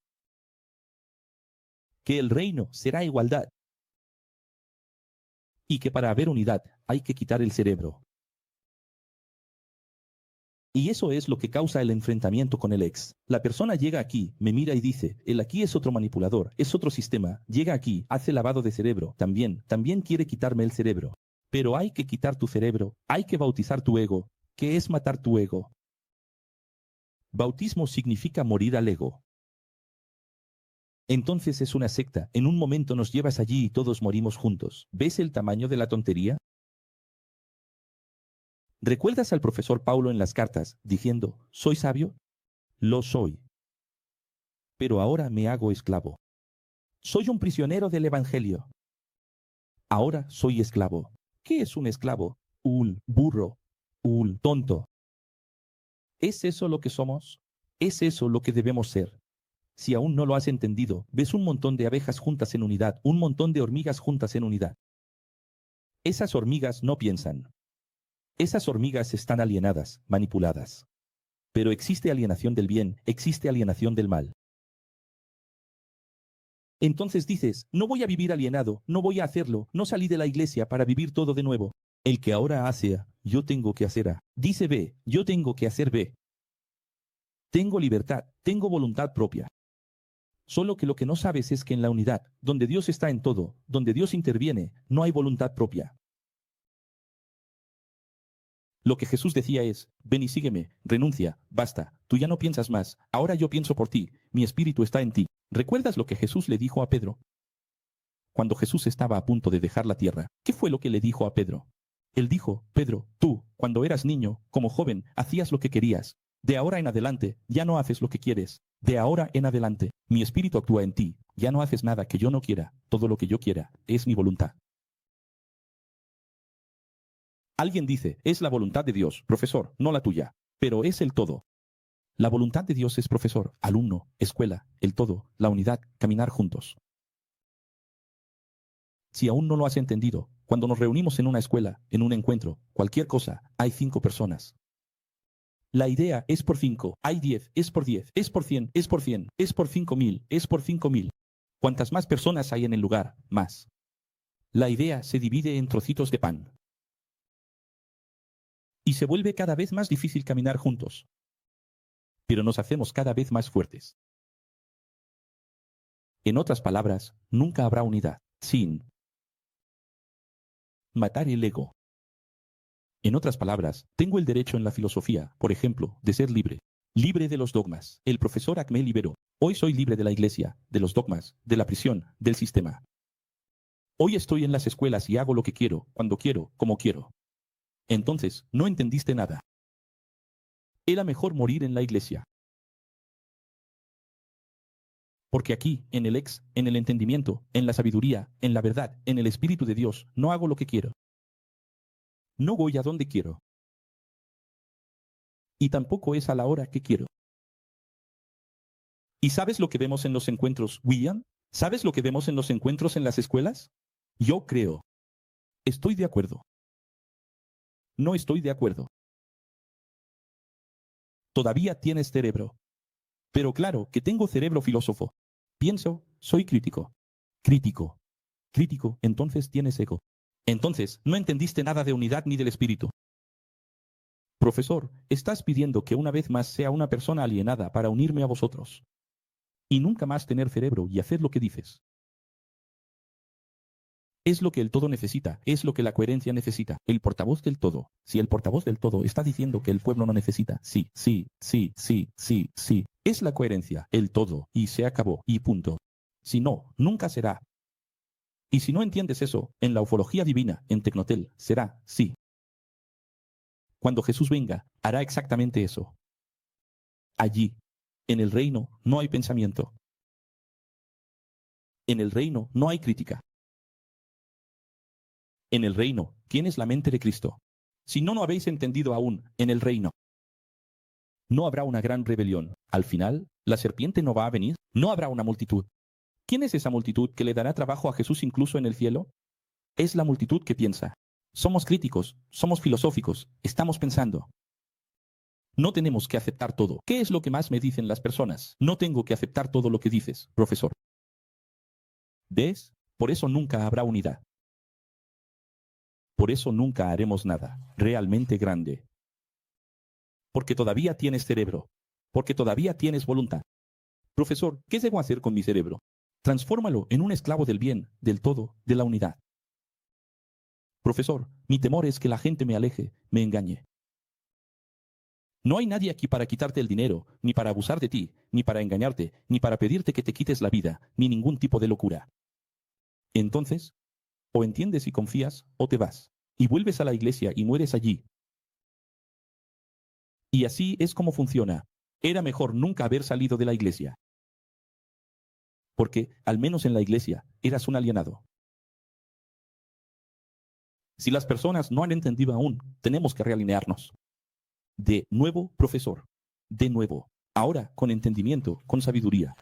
Que el reino será igualdad. Y que para haber unidad hay que quitar el cerebro. Y eso es lo que causa el enfrentamiento con el ex. La persona llega aquí, me mira y dice, el aquí es otro manipulador, es otro sistema, llega aquí, hace lavado de cerebro, también quiere quitarme el cerebro. Pero hay que quitar tu cerebro, hay que bautizar tu ego. ¿Qué es matar tu ego? Bautismo significa morir al ego. Entonces es una secta, en un momento nos llevas allí y todos morimos juntos. ¿Ves el tamaño de la tontería? ¿Recuerdas al profesor Paulo en las cartas, diciendo, ¿soy sabio? Lo soy. Pero ahora me hago esclavo. Soy un prisionero del Evangelio. Ahora soy esclavo. ¿Qué es un esclavo? Un burro, un tonto. ¿Es eso lo que somos? ¿Es eso lo que debemos ser? Si aún no lo has entendido, ves un montón de abejas juntas en unidad, un montón de hormigas juntas en unidad. Esas hormigas no piensan. Esas hormigas están alienadas, manipuladas. Pero existe alienación del bien, existe alienación del mal. Entonces dices, no voy a vivir alienado, no voy a hacerlo, no salí de la iglesia para vivir todo de nuevo. El que ahora hace A, yo tengo que hacer A. Dice B, yo tengo que hacer B. Tengo libertad, tengo voluntad propia. Solo que lo que no sabes es que en la unidad, donde Dios está en todo, donde Dios interviene, no hay voluntad propia. Lo que Jesús decía es, ven y sígueme, renuncia, basta, tú ya no piensas más, ahora yo pienso por ti, mi espíritu está en ti. ¿Recuerdas lo que Jesús le dijo a Pedro? Cuando Jesús estaba a punto de dejar la tierra, ¿qué fue lo que le dijo a Pedro? Él dijo, Pedro, tú, cuando eras niño, como joven, hacías lo que querías. De ahora en adelante, ya no haces lo que quieres. De ahora en adelante, mi espíritu actúa en ti. Ya no haces nada que yo no quiera. Todo lo que yo quiera es mi voluntad. Alguien dice, es la voluntad de Dios, profesor, no la tuya. Pero es el todo. La voluntad de Dios es profesor, alumno, escuela, el todo, la unidad, caminar juntos. Si aún no lo has entendido, cuando nos reunimos en una escuela, en un encuentro, cualquier cosa, hay 5 personas. La idea es por 5, hay 10, es por 10, es por 100, es por 100, es por 5.000, es por 5.000. Cuantas más personas hay en el lugar, más. La idea se divide en trocitos de pan. Y se vuelve cada vez más difícil caminar juntos. Pero nos hacemos cada vez más fuertes. En otras palabras, nunca habrá unidad sin matar el ego. En otras palabras, tengo el derecho en la filosofía, por ejemplo, de ser libre. Libre de los dogmas. El profesor Ack me liberó. Hoy soy libre de la iglesia, de los dogmas, de la prisión, del sistema. Hoy estoy en las escuelas y hago lo que quiero, cuando quiero, como quiero. Entonces, no entendiste nada. Era mejor morir en la iglesia. Porque aquí, en el en el entendimiento, en la sabiduría, en la verdad, en el Espíritu de Dios, no hago lo que quiero. No voy a donde quiero. Y tampoco es a la hora que quiero. ¿Y sabes lo que vemos en los encuentros, William? ¿Sabes lo que vemos en los encuentros en las escuelas? Yo creo. Estoy de acuerdo. No estoy de acuerdo. Todavía tienes cerebro. Pero claro que tengo cerebro filósofo. Pienso, soy crítico. Crítico. Crítico, entonces tienes ego. Entonces, no entendiste nada de unidad ni del espíritu. Profesor, estás pidiendo que una vez más sea una persona alienada para unirme a vosotros. Y nunca más tener cerebro y hacer lo que dices. Es lo que el todo necesita, es lo que la coherencia necesita. El portavoz del todo. Si el portavoz del todo está diciendo que el pueblo no necesita, sí, sí, sí, sí, sí, sí. Es la coherencia, el todo, y se acabó, y punto. Si no, nunca será. Y si no entiendes eso, en la ufología divina, en Tecnotel, será sí. Cuando Jesús venga, hará exactamente eso. Allí, en el reino, no hay pensamiento. En el reino no hay crítica. En el reino, tienes la mente de Cristo. Si no habéis entendido aún, en el reino, no habrá una gran rebelión. Al final, la serpiente no va a venir, no habrá una multitud. ¿Quién es esa multitud que le dará trabajo a Jesús incluso en el cielo? Es la multitud que piensa. Somos críticos, somos filosóficos, estamos pensando. No tenemos que aceptar todo. ¿Qué es lo que más me dicen las personas? No tengo que aceptar todo lo que dices, profesor. ¿Ves? Por eso nunca habrá unidad. Por eso nunca haremos nada realmente grande. Porque todavía tienes cerebro. Porque todavía tienes voluntad. Profesor, ¿qué debo hacer con mi cerebro? Transfórmalo en un esclavo del bien, del todo, de la unidad. Profesor, mi temor es que la gente me aleje, me engañe. No hay nadie aquí para quitarte el dinero, ni para abusar de ti, ni para engañarte, ni para pedirte que te quites la vida, ni ningún tipo de locura. Entonces, o entiendes y confías, o te vas, y vuelves a la iglesia y mueres allí. Y así es como funciona. Era mejor nunca haber salido de la iglesia. Porque, al menos en la iglesia, eras un alienado. Si las personas no han entendido aún, tenemos que realinearnos. De nuevo, profesor. De nuevo. Ahora, con entendimiento, con sabiduría.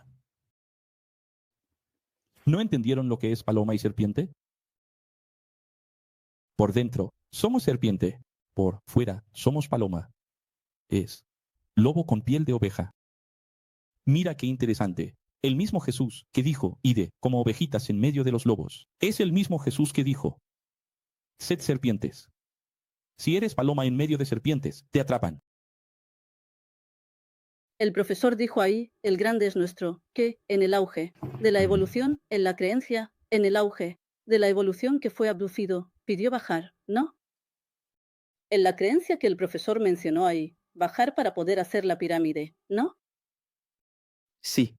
¿No entendieron lo que es paloma y serpiente? Por dentro, somos serpiente. Por fuera, somos paloma. Es lobo con piel de oveja. Mira qué interesante. El mismo Jesús que dijo, id como ovejitas en medio de los lobos, es el mismo Jesús que dijo, sed serpientes. Si eres paloma en medio de serpientes, te atrapan. El profesor dijo ahí, el grande es nuestro, que, en el auge de la evolución, en la creencia, en el auge de la evolución que fue abducido, pidió bajar, ¿no? En la creencia que el profesor mencionó ahí, bajar para poder hacer la pirámide, ¿no? Sí.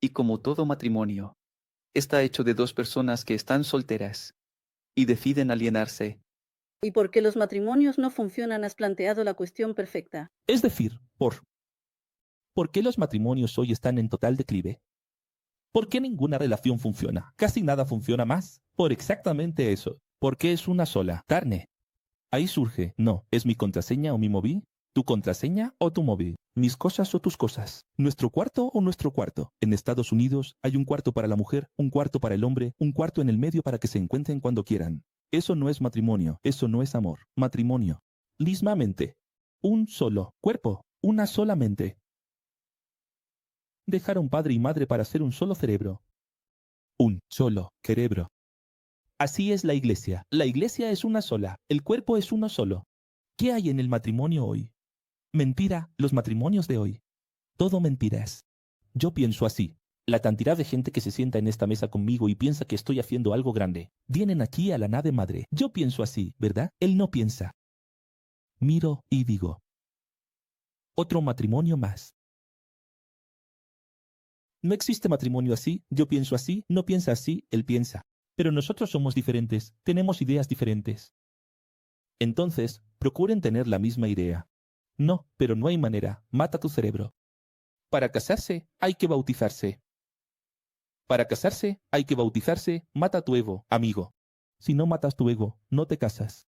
Y como todo matrimonio, está hecho de 2 personas que están solteras y deciden alienarse. ¿Y por qué los matrimonios no funcionan? Has planteado la cuestión perfecta. Es decir, ¿por qué los matrimonios hoy están en total declive? ¿Por qué ninguna relación funciona? Casi nada funciona más. Por exactamente eso. Porque es una sola carne. Ahí surge, no, ¿es mi contraseña o mi móvil? ¿Tu contraseña o tu móvil? ¿Mis cosas o tus cosas? ¿Nuestro cuarto o nuestro cuarto? En Estados Unidos hay un cuarto para la mujer, un cuarto para el hombre, un cuarto en el medio para que se encuentren cuando quieran. Eso no es matrimonio, eso no es amor. Matrimonio. Mismamente. Un solo cuerpo, una sola mente. Dejaron padre y madre para ser un solo cerebro. Un solo cerebro. Así es la iglesia. La iglesia es una sola. El cuerpo es uno solo. ¿Qué hay en el matrimonio hoy? Mentira, los matrimonios de hoy. Todo mentiras. Yo pienso así. La cantidad de gente que se sienta en esta mesa conmigo y piensa que estoy haciendo algo grande. Vienen aquí a la nave madre. Yo pienso así, ¿verdad? Él no piensa. Miro y digo. Otro matrimonio más. No existe matrimonio así, yo pienso así, no piensa así, él piensa. Pero nosotros somos diferentes, tenemos ideas diferentes. Entonces, procuren tener la misma idea. No, pero no hay manera, mata tu cerebro. Para casarse, hay que bautizarse. Para casarse, hay que bautizarse, mata tu ego, amigo. Si no matas tu ego, no te casas.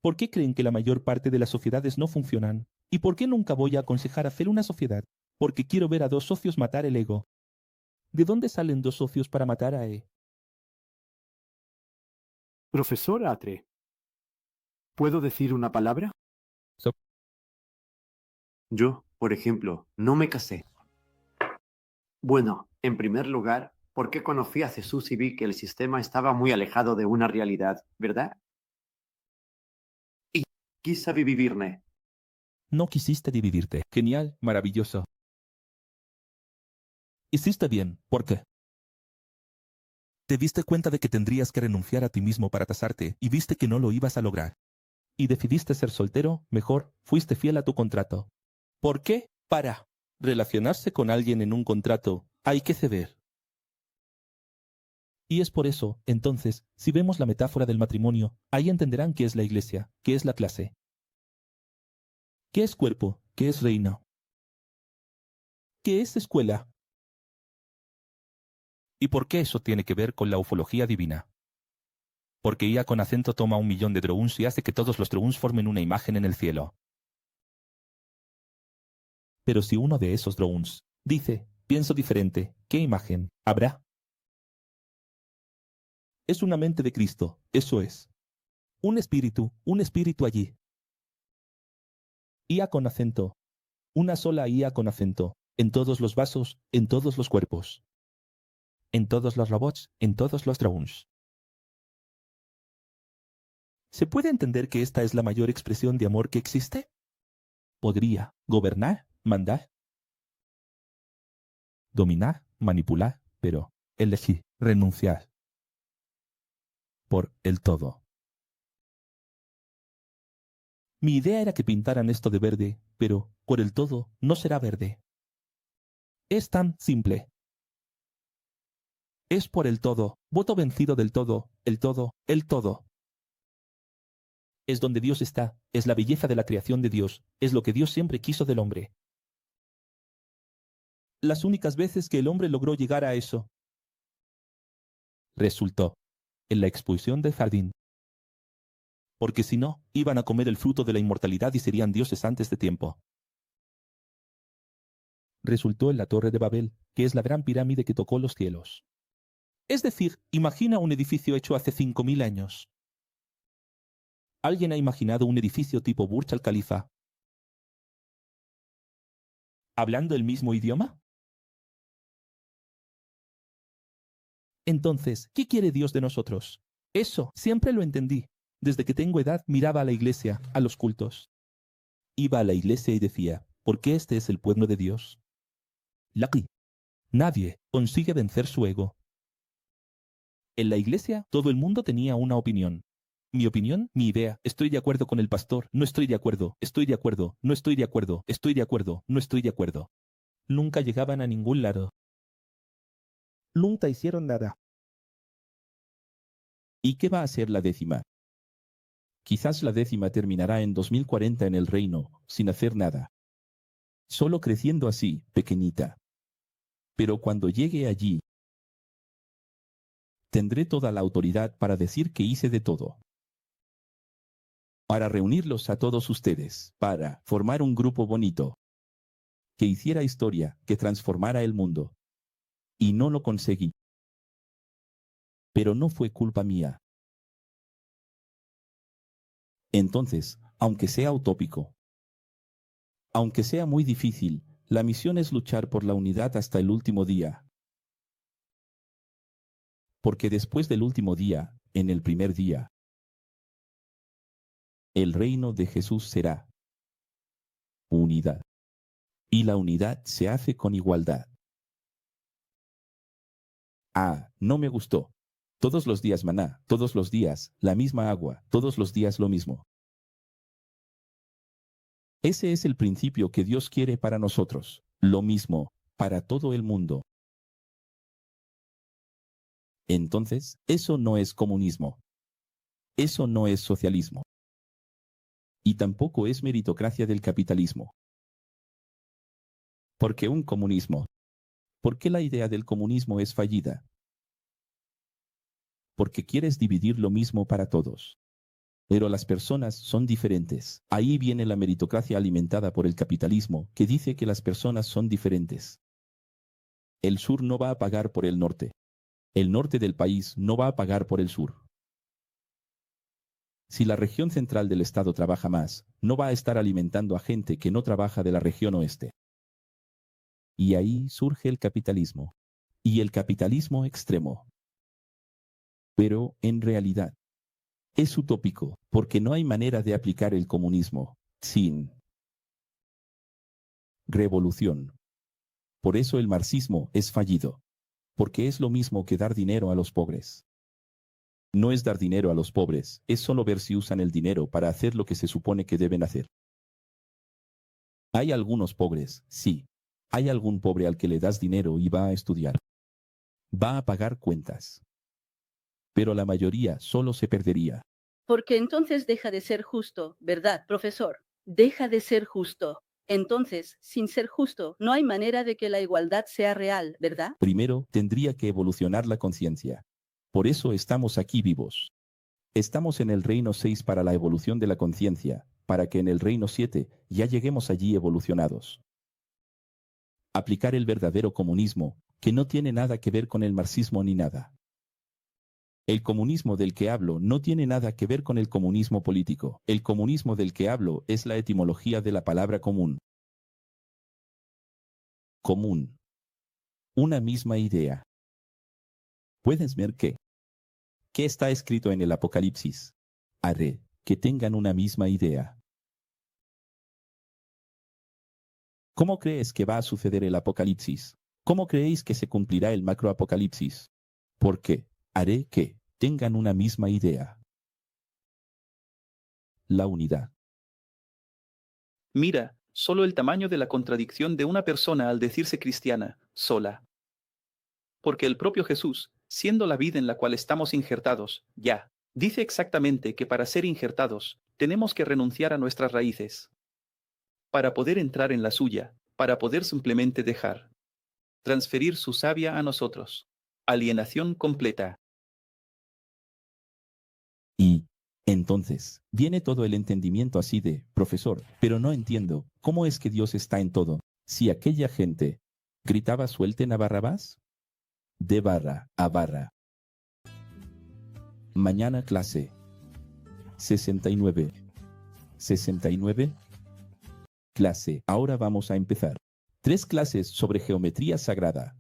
¿Por qué creen que la mayor parte de las sociedades no funcionan? ¿Y por qué nunca voy a aconsejar hacer una sociedad? Porque quiero ver a dos socios matar el ego. ¿De dónde salen dos socios para matar a E? Profesor Atre, ¿puedo decir una palabra? So- Yo, por ejemplo, no me casé. Bueno, en primer lugar, porque conocí a Jesús y vi que el sistema estaba muy alejado de una realidad, ¿verdad? Y quise vivirme. No quisiste dividirte. Genial, maravilloso. Hiciste bien. ¿Por qué? Te diste cuenta de que tendrías que renunciar a ti mismo para casarte y viste que no lo ibas a lograr. Y decidiste ser soltero, mejor, fuiste fiel a tu contrato. ¿Por qué? Para relacionarse con alguien en un contrato, hay que ceder. Y es por eso, entonces, si vemos la metáfora del matrimonio, ahí entenderán qué es la iglesia, qué es la clase. ¿Qué es cuerpo? ¿Qué es reino? ¿Qué es escuela? ¿Y por qué eso tiene que ver con la ufología divina? Porque IA con acento toma 1.000.000 de drones y hace que todos los drones formen una imagen en el cielo. Pero si uno de esos drones dice, pienso diferente, ¿qué imagen habrá? Es una mente de Cristo, eso es. Un espíritu allí. IA con acento. Una sola IA con acento. En todos los vasos, en todos los cuerpos. En todos los robots, en todos los drones. ¿Se puede entender que esta es la mayor expresión de amor que existe? Podría gobernar, mandar, dominar, manipular, pero elegir, renunciar por el todo. Mi idea era que pintaran esto de verde, pero por el todo no será verde. Es tan simple. Es por el todo, voto vencido del todo, el todo, el todo. Es donde Dios está, es la belleza de la creación de Dios, es lo que Dios siempre quiso del hombre. Las únicas veces que el hombre logró llegar a eso resultó en la expulsión del jardín. Porque si no, iban a comer el fruto de la inmortalidad y serían dioses antes de tiempo. Resultó en la Torre de Babel, que es la gran pirámide que tocó los cielos. Es decir, imagina un edificio hecho hace 5.000 años. ¿Alguien ha imaginado un edificio tipo Burj Al Khalifa? ¿Hablando el mismo idioma? Entonces, ¿qué quiere Dios de nosotros? Eso siempre lo entendí. Desde que tengo edad miraba a la iglesia, a los cultos. Iba a la iglesia y decía, ¿por qué este es el pueblo de Dios? Lucky. Nadie consigue vencer su ego. En la iglesia todo el mundo tenía una opinión. Mi opinión, mi idea, estoy de acuerdo con el pastor, no estoy de acuerdo, estoy de acuerdo, no estoy de acuerdo, estoy de acuerdo, no estoy de acuerdo. Nunca llegaban a ningún lado. Nunca hicieron nada. ¿Y qué va a ser la 10ª? Quizás la 10ª terminará en 2040 en el reino, sin hacer nada. Solo creciendo así, pequeñita. Pero cuando llegue allí, tendré toda la autoridad para decir que hice de todo. para reunirlos a todos ustedes, para formar un grupo bonito, que hiciera historia, que transformara el mundo. Y no lo conseguí. Pero no fue culpa mía. Entonces, aunque sea utópico, aunque sea muy difícil, la misión es luchar por la unidad hasta el último día. Porque después del último día, en el primer día, el reino de Jesús será unidad. Y la unidad se hace con igualdad. Ah, no me gustó. Todos los días maná, todos los días la misma agua, todos los días lo mismo. Ese es el principio que Dios quiere para nosotros, lo mismo, para todo el mundo. Entonces, eso no es comunismo. Eso no es socialismo. Y tampoco es meritocracia del capitalismo. Porque un comunismo. ¿Por qué la idea del comunismo es fallida? Porque quieres dividir lo mismo para todos. Pero las personas son diferentes. Ahí viene la meritocracia alimentada por el capitalismo, que dice que las personas son diferentes. El sur no va a pagar por el norte. El norte del país no va a pagar por el sur. Si la región central del estado trabaja más, no va a estar alimentando a gente que no trabaja de la región oeste. Y ahí surge el capitalismo. Y el capitalismo extremo. Pero, en realidad, es utópico, porque no hay manera de aplicar el comunismo sin revolución. Por eso el marxismo es fallido, porque es lo mismo que dar dinero a los pobres. No es dar dinero a los pobres, es solo ver si usan el dinero para hacer lo que se supone que deben hacer. Hay algunos pobres, sí. Hay algún pobre al que le das dinero y va a estudiar. Va a pagar cuentas. Pero la mayoría solo se perdería. Porque entonces deja de ser justo, ¿verdad, profesor? Deja de ser justo. Entonces, sin ser justo, no hay manera de que la igualdad sea real, ¿verdad? Primero, tendría que evolucionar la conciencia. Por eso estamos aquí vivos. Estamos en el reino 6 para la evolución de la conciencia, para que en el reino 7 ya lleguemos allí evolucionados. Aplicar el verdadero comunismo, que no tiene nada que ver con el marxismo ni nada. El comunismo del que hablo no tiene nada que ver con el comunismo político. El comunismo del que hablo es la etimología de la palabra común. Común. Una misma idea. ¿Puedes ver qué? ¿Qué está escrito en el Apocalipsis? Haré que tengan una misma idea. ¿Cómo crees que va a suceder el Apocalipsis? ¿Cómo creéis que se cumplirá el macroapocalipsis? ¿Por qué? Haré que tengan una misma idea. La unidad. Mira, solo el tamaño de la contradicción de una persona al decirse cristiana, sola. Porque el propio Jesús, siendo la vida en la cual estamos injertados, ya, dice exactamente que para ser injertados, tenemos que renunciar a nuestras raíces. Para poder entrar en la suya, para poder simplemente dejar. Transferir su savia a nosotros. Alienación completa. Y, entonces, viene todo el entendimiento así de, profesor, pero no entiendo, ¿cómo es que Dios está en todo? Si aquella gente gritaba suelten a Barrabás, de barra a barra. Mañana clase 69. 69. Clase, ahora vamos a empezar. 3 clases sobre geometría sagrada.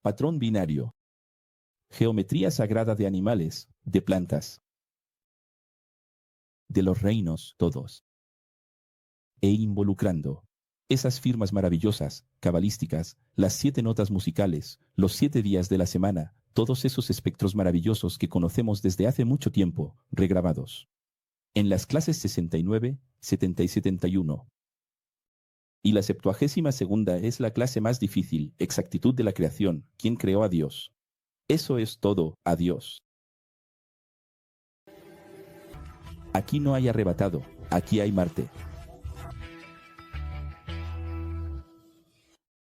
Patrón binario. Geometría sagrada de animales, de plantas. De los reinos todos. E involucrando esas firmas maravillosas, cabalísticas, las 7 notas musicales, los 7 días de la semana, todos esos espectros maravillosos que conocemos desde hace mucho tiempo, regrabados. En las clases 69, 70 y 71. Y la 72ª es la clase más difícil, exactitud de la creación, ¿quién creó a Dios? Eso es todo, a Dios. Aquí no hay arrebatado, aquí hay Marte.